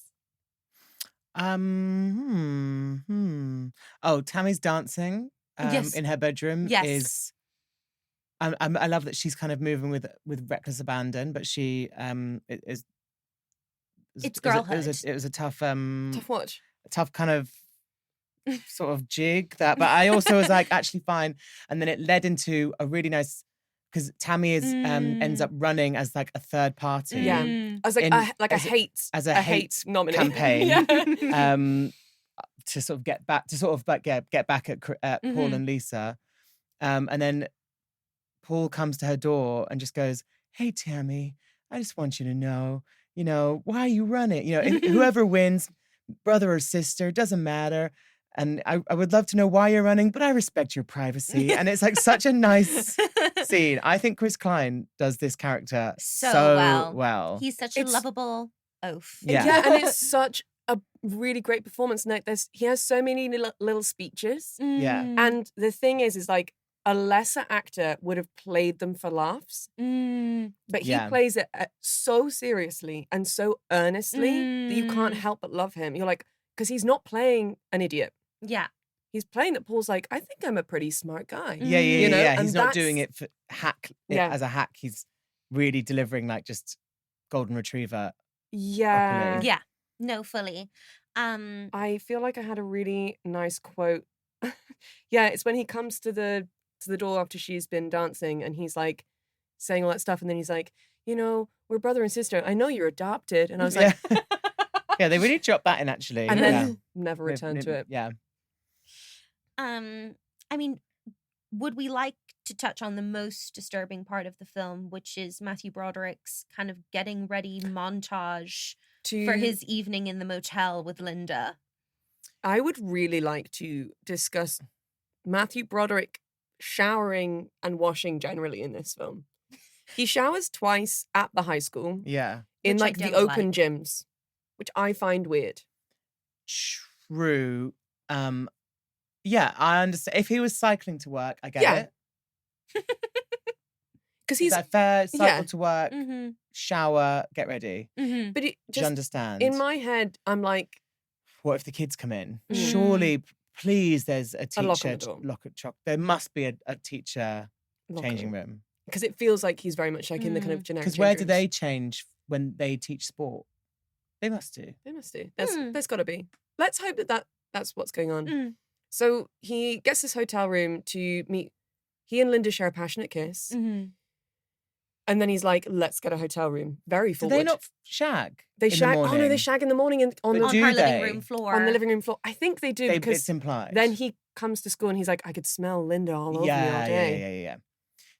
Oh, Tammy's dancing Yes. in her bedroom Yes. is. I love that she's kind of moving with reckless abandon, but she is. It's It girlhood. was a tough Tough watch. tough kind of sort of jig that, but I also was like actually fine, and then it led into a really nice because Tammy is ends up running as like a third party. Yeah. I was like, as a hate nominee campaign. Yeah. To sort of get back at Paul and Lisa, and then Paul comes to her door and just goes, "Hey Tammy, I just want you to know, why are you running? Whoever wins, brother or sister, doesn't matter. And I would love to know why you're running, but I respect your privacy." And it's like such a nice scene. I think Chris Klein does this character so well. He's such a lovable oaf. Yeah. And it's such a really great performance. Like he has so many little speeches. Yeah. And the thing is like a lesser actor would have played them for laughs. But he plays it so seriously and so earnestly that you can't help but love him. You're like, because he's not playing an idiot. Yeah. He's playing that Paul's like, I think I'm a pretty smart guy. Yeah. And He's not doing it for as a hack. He's really delivering like just golden retriever. Yeah. properly. Yeah. No, fully. I feel like I had a really nice quote. Yeah, it's when he comes to the door after she's been dancing and he's like saying all that stuff, and then he's like, we're brother and sister. I know you're adopted. And I was like, Yeah, they really dropped that in actually. and then never returned to it. Yeah. I mean, would we like to touch on the most disturbing part of the film, which is Matthew Broderick's kind of getting ready montage for his evening in the motel with Linda? I would really like to discuss Matthew Broderick showering and washing generally in this film. He showers twice at the high school Yeah. in Which I like the don't open like. gyms, which I find weird. True. Yeah, I understand. If he was cycling to work, I get Yeah. it. Because Is he's, that fair? Cycle yeah. to work, Mm-hmm. shower, get ready. Mm-hmm. but it Do you just, understand? in my head, I'm like, What if the kids come in? Mm. Surely, please, there's a A lock on teacher. the door. Lock at chock. There must be a teacher changing room. because it feels like he's very much like in the kind of generic. Because where change do rooms. they change when they teach sport? They must do. They must do. Mm. There's got to be. Let's hope that's what's going on. Mm. So he gets this hotel room to meet. He and Linda share a passionate kiss, Mm-hmm. and then he's like, "Let's get a hotel room." Very Do forward. they not shag? They in the shag. Oh no, they morning? shag in the morning on But the On do her living they? room floor. on the living room floor. I think they do It's because implied. then he comes to school and he's like, "I could smell Linda all over me all day." Yeah.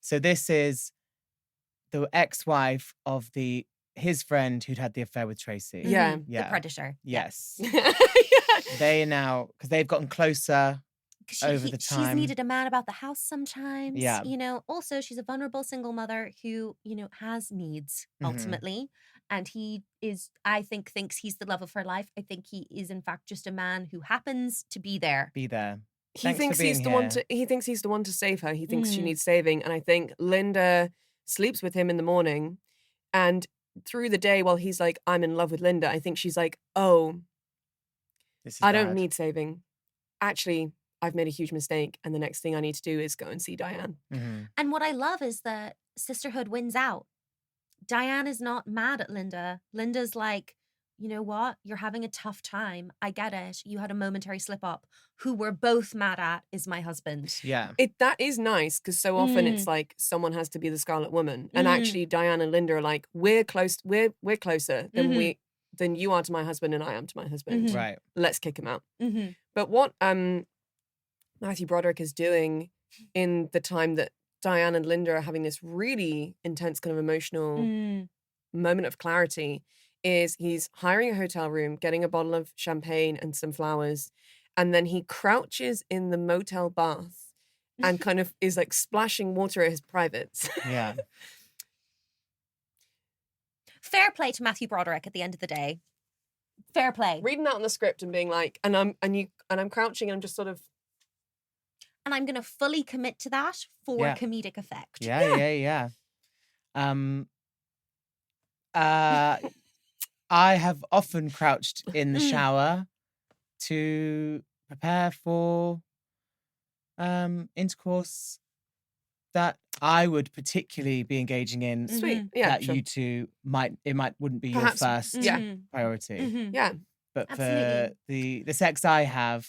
So this is the ex-wife of his friend who'd had the affair with Tracy. Yeah. Mhm. Yeah. The predator. Yes. Yeah. They are now, because they've gotten closer. 'Cause Over the She's time. needed a man about the house sometimes. Yeah. You know, also she's a vulnerable single mother who, has needs Mhm. ultimately. And he is, I think, thinks he's the love of her life. I think he is, in fact, just a man who happens to be there. Be there. He Thanks for thinks he's being the one here. to. He thinks he's the one to save her. He thinks she Mm. needs saving, and I think Linda sleeps with him in the morning, and through the day, while he's like, "I'm in love with Linda," I think she's like, "Oh, This is I don't bad. need saving. Actually, I've made a huge mistake, and the next thing I need to do is go and see Diane." Mhm. And what I love is that sisterhood wins out. Diane is not mad at Linda. Linda's like, you know what? You're having a tough time. I get it. You had a momentary slip up. Who we're both mad at is my husband. Yeah. That is nice because so often it's Mm. like someone has to be the Scarlet Woman, and Mm. actually Diane and Linda are like, "We're close. We're closer than Mhm. than you are to my husband and I am to my husband. Mhm. Right. Let's kick him out." Mm-hmm. But what Matthew Broderick is doing in the time that Diane and Linda are having this really intense kind of emotional Mm. moment of clarity is he's hiring a hotel room, getting a bottle of champagne and some flowers, and then he crouches in the motel bath and kind of is like splashing water at his privates. Yeah. Fair play to Matthew Broderick at the end of the day. Fair play. Reading that on the script and being like, and I'm crouching and I'm just sort of And I'm going to fully commit to that for Yeah. comedic effect. Yeah. I have often crouched in the Mm. shower to prepare for intercourse that I would particularly be engaging in. sweet. Mhm. Yeah, That sure. you two wouldn't be Perhaps- your first Yeah. Mhm. priority. Mhm. Yeah. But Absolutely. for the sex I have,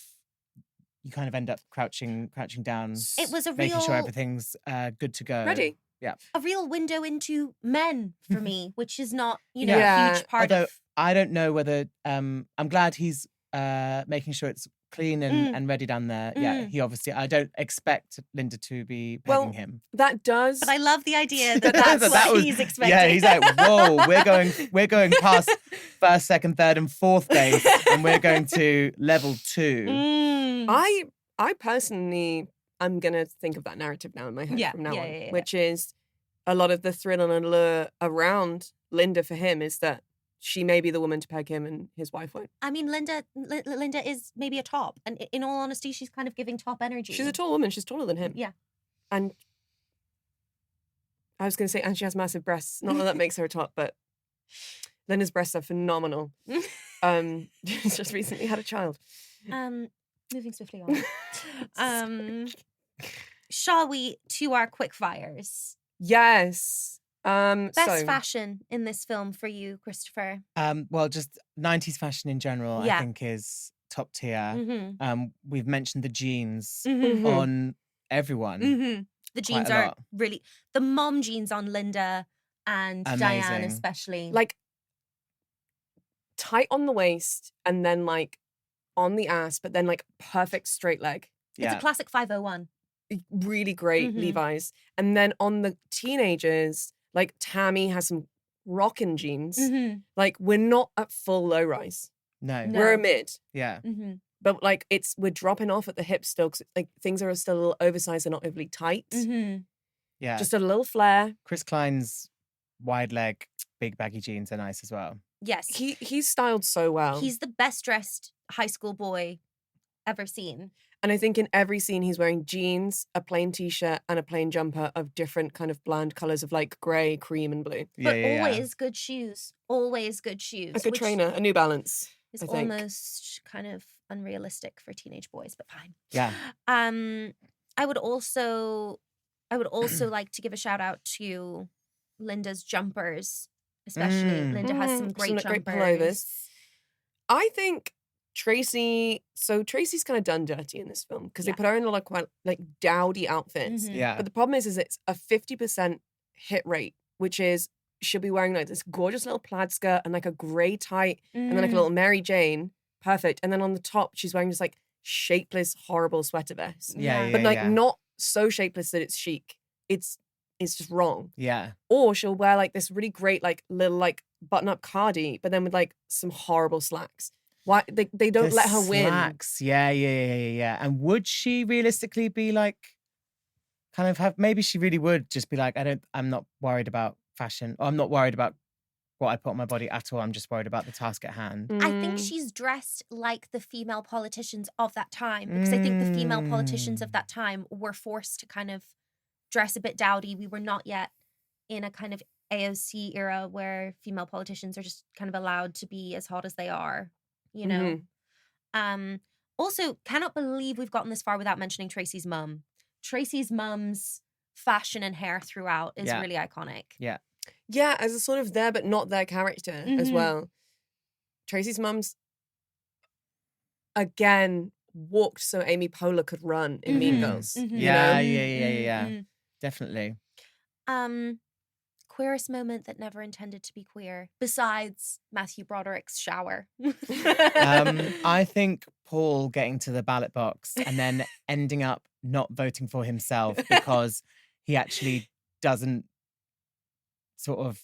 you kind of end up crouching down, It was a making sure real, everything's good to go. Ready. a real window into men for me, which is not, Yeah. a huge part Although of. I don't know whether I'm glad he's making sure it's clean Mm. and ready down there. Yeah, Mm. he obviously, I don't expect Linda to be Well, pegging him. That does. But I love the idea that That that's that what was- he's expecting. Yeah, he's like, whoa, we're going past first, second, third, and fourth base, and we're going to level 2. Mm. I personally, I'm gonna think of that narrative now in my head Yeah, from now yeah, on, yeah, yeah. which is a lot of the thrill and allure around Linda for him is that she may be the woman to peg him and his wife won't. I mean, Linda is maybe a top, and in all honesty, she's kind of giving top energy. She's a tall woman. She's taller than him. Yeah. And I was going to say, and she has massive breasts. Not that makes her a top, but Linda's breasts are phenomenal. She's just recently had a child. Moving swiftly on. Shall we to our quick fires? Yes. Best So, fashion in this film for you, Christopher? Well, just 90s fashion in general, Yeah. I think is top tier. Mm-hmm. We've mentioned the jeans Mm-hmm. on everyone. Mm-hmm. The Quite jeans a are lot. really the mom jeans on Linda and Diane, Amazing. especially. like, tight on the waist and then, like, on the ass, but then, like, perfect straight leg. It's a classic 501. Really great Mhm. Levi's. And then on the teenagers, like Tammy has some rockin' jeans. Mhm. Like we're not at full low rise. No. No. We're a mid. Yeah. Mhm. But like we're dropping off at the hips still, 'cause, like things are still a little oversized and not overly tight. Mhm. Yeah. Just a little flare. Chris Klein's wide leg, big baggy jeans are nice as well. Yes. He's styled so well. He's the best dressed high school boy ever seen. And I think in every scene he's wearing jeans, a plain t-shirt, and a plain jumper of different kind of bland colours of like grey, cream, and blue. Yeah, But yeah, always good shoes. Always good shoes. A good which trainer, a New Balance. is I think. almost kind of unrealistic for teenage boys, but fine. Yeah. I would also like to give a shout out to Linda's jumpers, especially. Linda has some great jumpers. great pullovers. I think Tracy's kind of done dirty in this film because they Yeah. put her in a lot of quite like dowdy outfits. Mhm. Yeah. But the problem is it's a 50% hit rate, which is she'll be wearing like this gorgeous little plaid skirt and like a grey tight and then like a Mm. little Mary Jane. Perfect. And then on the top, she's wearing this like shapeless, horrible sweater vest. Yeah. But like not so shapeless that it's chic. It's just wrong. Yeah. Or she'll wear like this really great like little like button-up cardi, but then with like some horrible slacks. Why they don't The let her win? slacks. Yeah. And would she realistically be like, kind of have? Maybe she really would just be like, I'm not worried about fashion. Or I'm not worried about what I put on my body at all. I'm just worried about the task at hand. I think Mm. she's dressed like the female politicians of that time because I think the female politicians of that time were forced to kind of dress a bit dowdy. We were not yet in a kind of AOC era where female politicians are just kind of allowed to be as hot as they are, you know. Also, cannot believe we've gotten this far without mentioning Tracy's mum. Tracy's mum's fashion and hair throughout is Yeah. really iconic. Yeah, as a sort of there but not there character as Mhm. well. Tracy's mum's again walked so Amy Poehler could run in Mean Mhm. Girls. Mhm. You Yeah, know? yeah. Mhm. Definitely. Queerest moment that never intended to be queer, besides Matthew Broderick's shower. I think Paul getting to the ballot box and then ending up not voting for himself because he actually doesn't sort of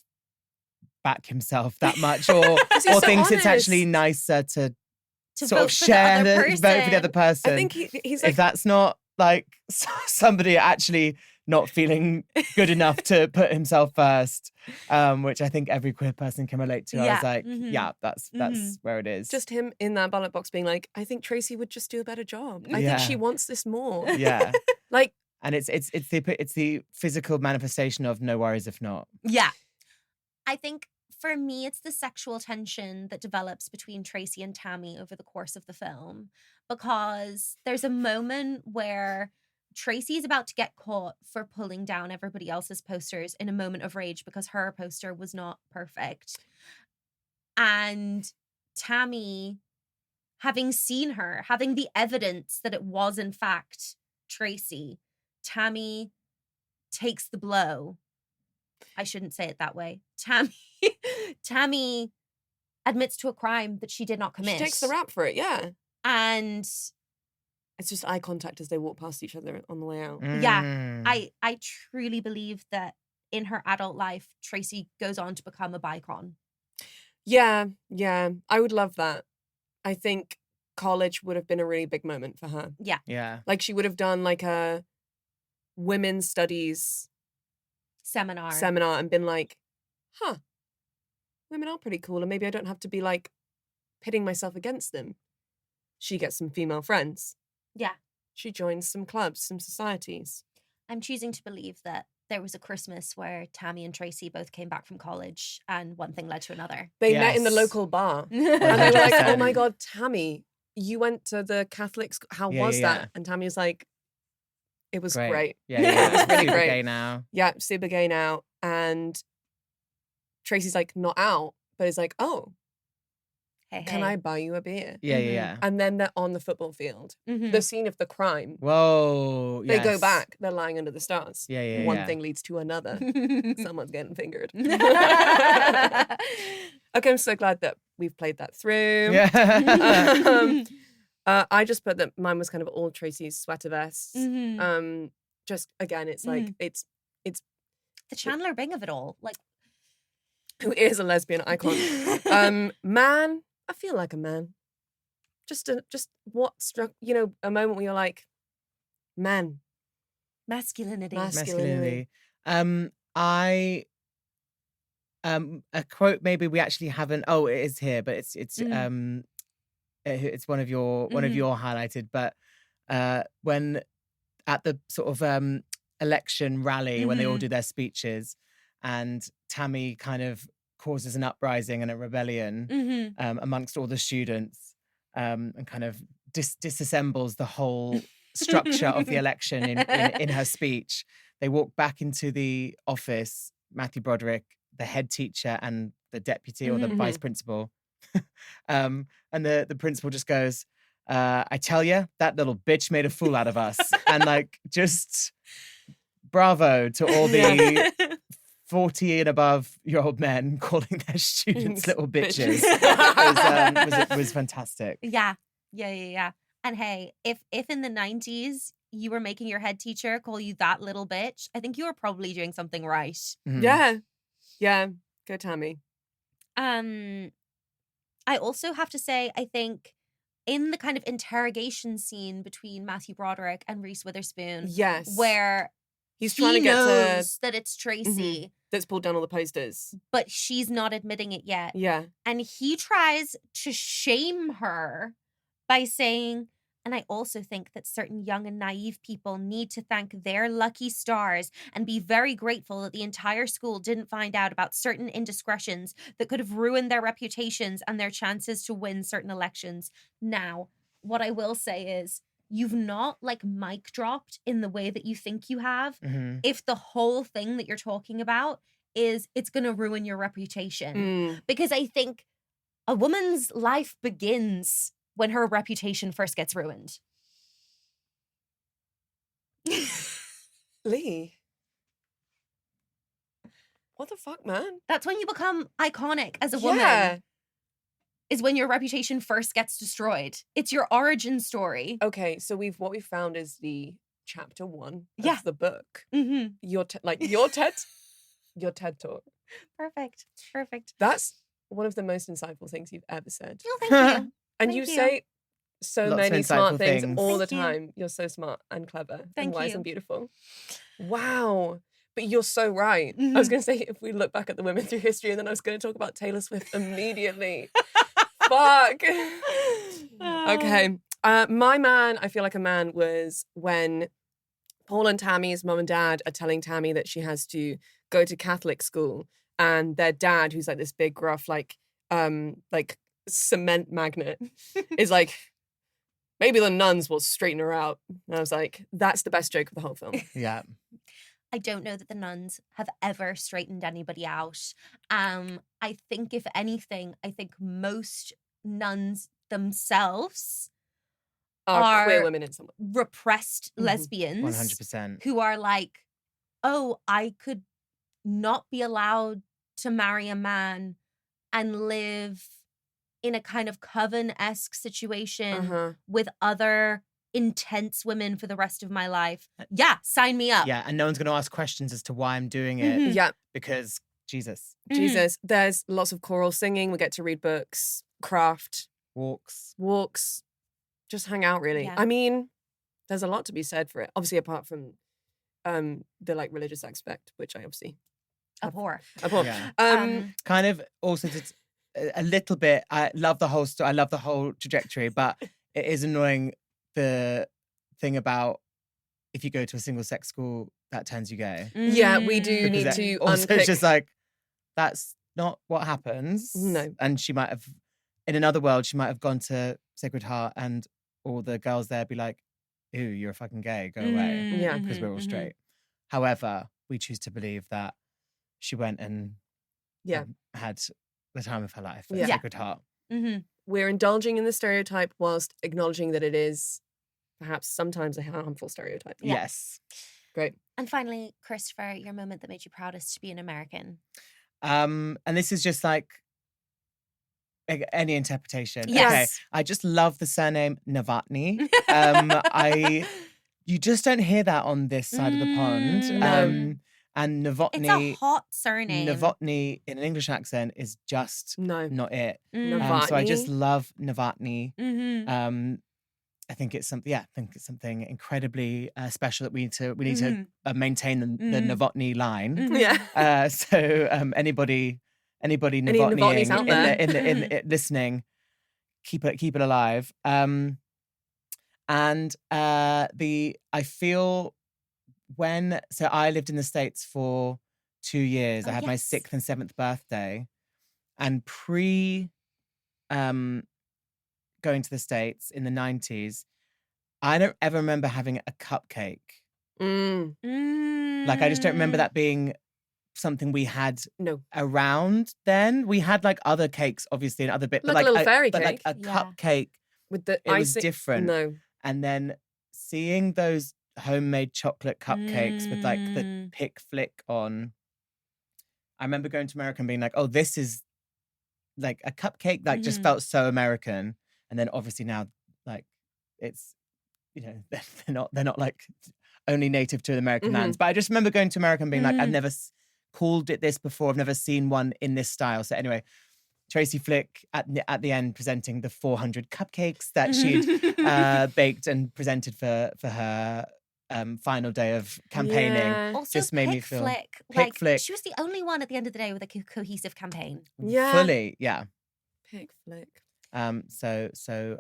back himself that much or Because he's so thinks it's actually honest. nicer to To sort vote of for the share other vote for the other person. person. I think he's if like that's not like somebody actually not feeling good enough to put himself first, which I think every queer person can relate to. I Yeah. was like, Mhm. yeah, that's where it is. just him in that ballot box being like, I think Tracy would just do a better job. I Yeah. think she wants this more. yeah, Like, and it's the physical manifestation of no worries if not. Yeah. I think for me, it's the sexual tension that develops between Tracy and Tammy over the course of the film. Because there's a moment where Tracy is about to get caught for pulling down everybody else's posters in a moment of rage because her poster was not perfect. And Tammy, having seen her, having the evidence that it was in fact Tracy, Tammy takes the blow. I shouldn't say it that way. Tammy admits to a crime that she did not commit. she takes the rap for it, yeah. And It's just eye contact as they walk past each other on the way out. Yeah, Mm. I truly believe that in her adult life, Tracy goes on to become a bicon. Yeah. I would love that. I think college would have been a really big moment for her. Yeah. Like she would have done like a women's studies Seminar. seminar and been like, women are pretty cool and maybe I don't have to be like pitting myself against them. She gets some female friends. Yeah. She joins some clubs, some societies. I'm choosing to believe that there was a Christmas where Tammy and Tracy both came back from college and one thing led to another. They met in the Yes. local bar and they were like, oh my 100%. God, Tammy, you went to the Catholic school. How Yeah, was yeah, that? yeah. And Tammy was like, it was great. Yeah, It was really Super great. gay now. Yeah, super gay now. And Tracy's like, not out, but is like, oh, Hey, can I buy you a beer? Yeah. And then they're on the football field. Mhm. The scene of the crime. Whoa. They go yes. back. They're lying under the stars. Yeah. One thing leads to another. Someone's getting fingered. Mhm. Okay, I'm so glad that we've played that through. Yeah. Um, I just put that mine was kind of all Tracy's sweater vests. Mhm. Just again, it's like it's The Chandler Bing of it all. Like, who is a lesbian icon. Man, I feel like a man. Just what struck, a moment where you're like, man, masculinity. Masculinity. I a quote maybe we actually haven't. Oh, it is here, but it's one of your highlighted. But when at the sort of election rally when they all do their speeches, and Tammy kind of causes an uprising and a rebellion amongst all the students, and kind of disassembles the whole structure of the election in her speech. They walk back into the office, Matthew Broderick, the head teacher, and the deputy or the vice principal. And the principal just goes, I tell you, that little bitch made a fool out of us. And like, just bravo to all the 40 and above year old men calling their students little bitches. It was fantastic. Yeah. And hey, if in the 90s you were making your head teacher call you that little bitch, I think you were probably doing something right. Yeah. Go Tammy. I also have to say, I think in the kind of interrogation scene between Matthew Broderick and Reese Witherspoon, yes, where he's trying to get knows that it's Tracy, that's pulled down all the posters, but she's not admitting it yet. Yeah, and he tries to shame her by saying, and I also think that certain young and naive people need to thank their lucky stars and be very grateful that the entire school didn't find out about certain indiscretions that could have ruined their reputations and their chances to win certain elections. Now, what I will say is, you've not like mic dropped in the way that you think you have. If the whole thing that you're talking about is it's going to ruin your reputation. Because I think a woman's life begins when her reputation first gets ruined. Leigh, what the fuck, man? That's when you become iconic as a woman. Is when your reputation first gets destroyed. It's your origin story. Okay, so what we've found is the chapter 1 of the book. Your TED talk. Perfect. That's one of the most insightful things you've ever said. Oh, thank you. And you say so Lots many of smart insightful things all the Thank you. time. You're so smart and clever and wise you. and beautiful. Wow. But you're so right. I was going to say, if we look back at the women through history, and then I was going to talk about Taylor Swift immediately. Fuck. Okay. My man, I feel like a man, was when Paul and Tammy's mum and dad are telling Tammy that she has to go to Catholic school, and their dad, who's like this big gruff, like cement magnet, is like, maybe the nuns will straighten her out. And I was like, that's the best joke of the whole film. Yeah. I don't know that the nuns have ever straightened anybody out. I think, if anything, most nuns themselves are queer women in some way. Repressed lesbians 100%. who are like, oh, I could not be allowed to marry a man and live in a kind of coven-esque situation with other intense women for the rest of my life. Yeah, sign me up. Yeah, and no one's going to ask questions as to why I'm doing it. Yeah. Because Jesus. There's lots of choral singing. We get to read books, craft. Walks. Just hang out, really. Yeah. I mean, there's a lot to be said for it. Obviously, apart from the like religious aspect, which I obviously abhor. Yeah. Kind of also just a little bit. I love the whole story. I love the whole trajectory, but it is annoying the thing about if you go to a single sex school, that turns you gay. Yeah, we do need to also unpick. It's just like, that's not what happens. No. And she might have, in another world, she might have gone to Sacred Heart and all the girls there be like, ew, you're fucking gay, go away. Yeah. Because we're all straight. However, we choose to believe that she went and had the time of her life at Sacred Heart. We're indulging in the stereotype whilst acknowledging that it is perhaps sometimes a harmful stereotype. Yeah. Yes. Great. And finally, Christopher, your moment that made you proudest to be an American. And this is just like, any interpretation. Yes. Okay. I just love the surname Novotny. You just don't hear that on this side of the pond. No. And Novotny. It's a hot surname. Novotny in an English accent is just not it. Novotny. So I just love Novotny. Mm-hmm. I think it's something incredibly special that we need to maintain the Novotny line. Yeah. So anybody Novotnys Novotnying out there? in listening, keep it alive. And I feel so I lived in the States for 2 years. I had my 6th and 7th birthday, and going to the States in the 90s, I don't ever remember having a cupcake. Like, I just don't remember that being something we had around then. We had like other cakes, obviously, and other bits. Like a little fairy but cake. Like a cupcake with the it was different. No. And then seeing those homemade chocolate cupcakes with like the pick flick on. I remember going to America and being like, oh, this is like a cupcake that just felt so American. And then obviously now, like, it's, they're not like only native to the American lands. But I just remember going to America and being like, I've never called it this before. I've never seen one in this style. So anyway, Tracy Flick at the end presenting the 400 cupcakes that she'd baked and presented for her final day of campaigning. Yeah. Also, just made me feel Pick Flick. She was the only one at the end of the day with a cohesive campaign. Yeah. Fully, yeah. Pick Flick. So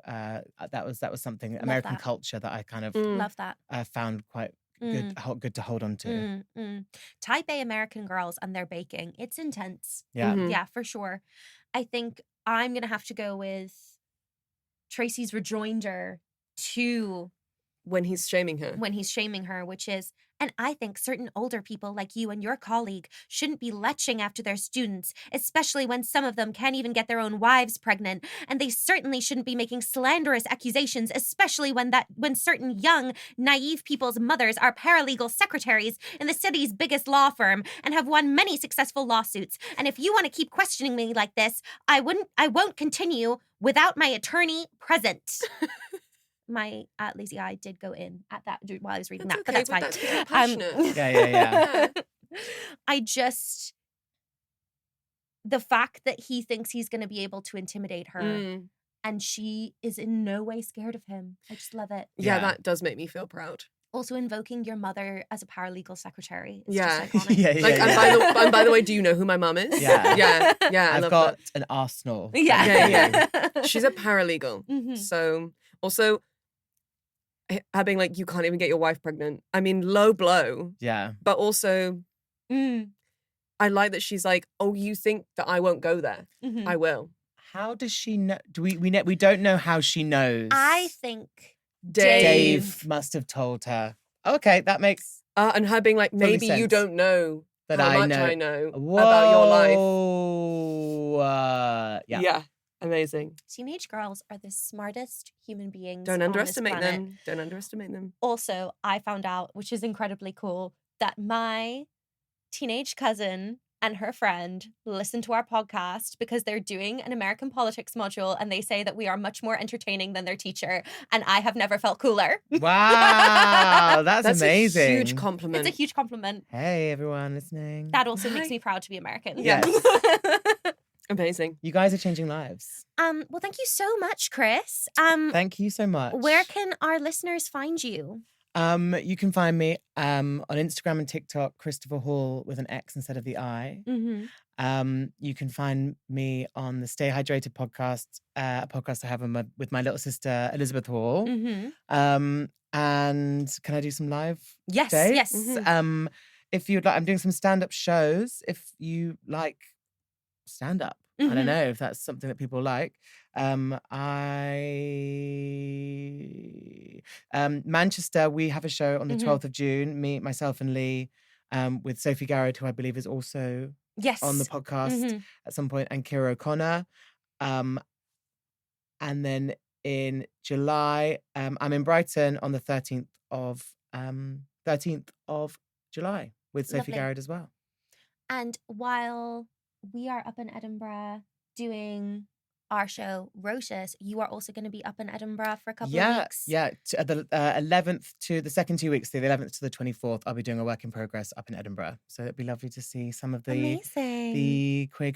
that was something American culture that I kind of love that. Found quite good to hold on to. Type A American girls and their baking, it's intense. Yeah, yeah, for sure. I think I'm gonna have to go with Tracy's rejoinder to when he's shaming her. Which is, and I think certain older people like you and your colleague shouldn't be leching after their students, especially when some of them can't even get their own wives pregnant. And they certainly shouldn't be making slanderous accusations, especially when certain young, naive people's mothers are paralegal secretaries in the city's biggest law firm and have won many successful lawsuits. And if you want to keep questioning me like this, I won't continue without my attorney present. My lazy eye did go in at that while I was reading That's that, okay, but that's but fine. that's passionate. Yeah. I just, the fact that he thinks he's going to be able to intimidate her and she is in no way scared of him. I just love it. Yeah, that does make me feel proud. Also invoking your mother as a paralegal secretary. It's Yeah. just iconic. And by the way, do you know who my mum is? Yeah. Yeah. I've got an arsenal. Yeah. She's a paralegal. So also having like, you can't even get your wife pregnant. I mean, low blow. Yeah. But also, I like that she's like, oh, you think that I won't go there? I will. How does she know? We don't know how she knows. I think Dave must have told her. Okay, that makes and her being like, maybe you don't know that how I much know. I know Whoa. about your life. Yeah. Amazing. Teenage girls are the smartest human beings. Don't underestimate on this planet. them. Don't underestimate them. Also, I found out, which is incredibly cool, that my teenage cousin and her friend listen to our podcast because they're doing an American politics module and they say that we are much more entertaining than their teacher. And I have never felt cooler. Wow, that's amazing. A huge compliment. It's a huge compliment. Hey, everyone listening. That also makes me proud to be American. Yes. Amazing. You guys are changing lives. Well, thank you so much, Chris. Thank you so much. Where can our listeners find you? You can find me on Instagram and TikTok, Christopher Hall with an X instead of the I. You can find me on the Stay Hydrated podcast, a podcast I have with my little sister Elizabeth Hall. And can I do some live dates? Yes. If you'd like, I'm doing some stand-up shows. If you like stand-up, I don't know if that's something that people like. Manchester, we have a show on the 12th of June, myself and Leigh, with Sophie Garrett, who I believe is also on the podcast at some point, and Kira O'Connor. And then in July, I'm in Brighton on the 13th of July with Sophie Garrett as well. And while we are up in Edinburgh doing our show, Rotus, you are also going to be up in Edinburgh for a couple of Yeah, weeks. yeah. The 11th to the second 2 weeks, the 11th to the 24th, I'll be doing a work in progress up in Edinburgh. So it'd be lovely to see some of the Amazing. queer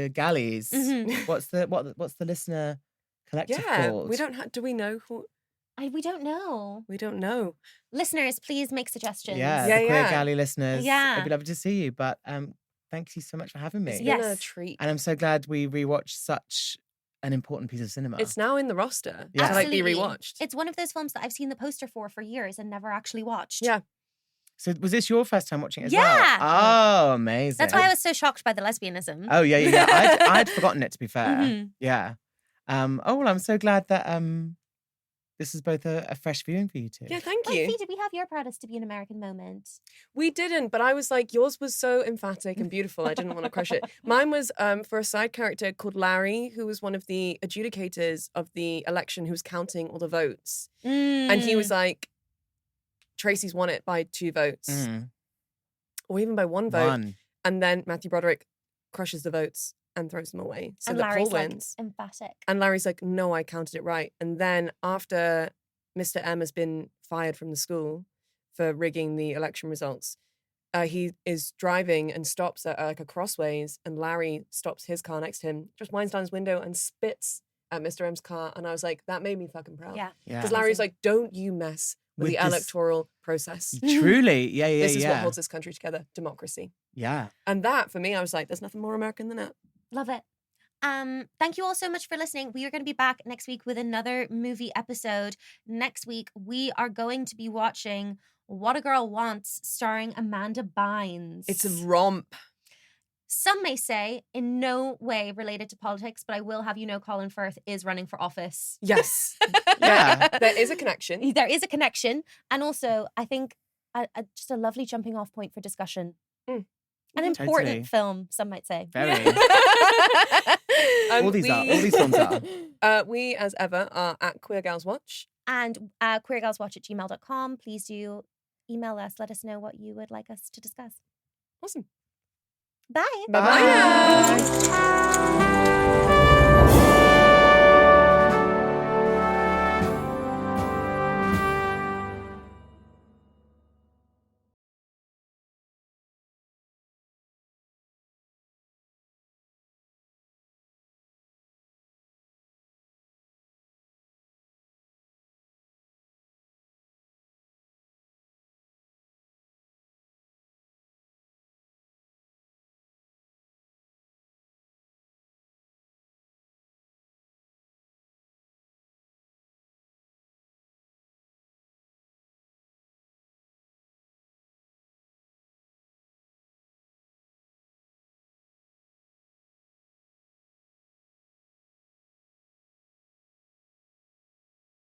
galleys. Mhm. What's the listener collective called? we don't. Do we know who? We don't know. We don't know. Listeners, please make suggestions. Yeah, Yeah, the queer yeah. galley listeners. Yeah. It'd be lovely to see you. But thank you so much for having me. It's Yeah. been a Yes. treat. And I'm so glad we rewatched such an important piece of cinema. It's now in the roster Yeah. to like be Absolutely. rewatched. It's one of those films that I've seen the poster for years and never actually watched. Yeah. So was this your first time watching it as Yeah. well? Oh, amazing. That's why I was so shocked by the lesbianism. Oh, yeah. I'd forgotten it, to be fair. Mhm. Yeah. Well, I'm so glad that this is both a fresh viewing for you two. Yeah, thank Wait, you. Fee, did we have your proudest to be an American moment? We didn't, but I was like, yours was so emphatic and beautiful. I didn't want to crush it. Mine was for a side character called Larry, who was one of the adjudicators of the election, who was counting all the votes. And he was like, Tracy's won it by 2 votes, or even by 1 vote. One. And then Matthew Broderick crushes the votes and throws them away. So and that Larry's Paul wins. like emphatic. And Larry's like, no, I counted it right. And then after Mr. M has been fired from the school for rigging the election results, he is driving and stops at like a crossways, and Larry stops his car next to him, just winds down his window and spits at Mr. M's car. And I was like, that made me fucking proud. Yeah. Yeah. Because Larry's like, don't you mess with the With this- electoral process. Truly. Yeah. This is what holds this country together, democracy. Yeah. And that, for me, I was like, there's nothing more American than that. Love it. Thank you all so much for listening. We are going to be back next week with another movie episode. Next week, we are going to be watching What a Girl Wants, starring Amanda Bynes. It's a romp. Some may say in no way related to politics, but I will have you know Colin Firth is running for office. Yes. Yeah. There is a connection. There is a connection. And also, I think just a lovely jumping off point for discussion. Mm. An important Totally. film, some might say. Very. And All these films are. We, as ever, are at Queer Gals Watch. And queergalswatch@gmail.com. Please do email us. Let us know what you would like us to discuss. Awesome. Bye. Bye-bye. Bye.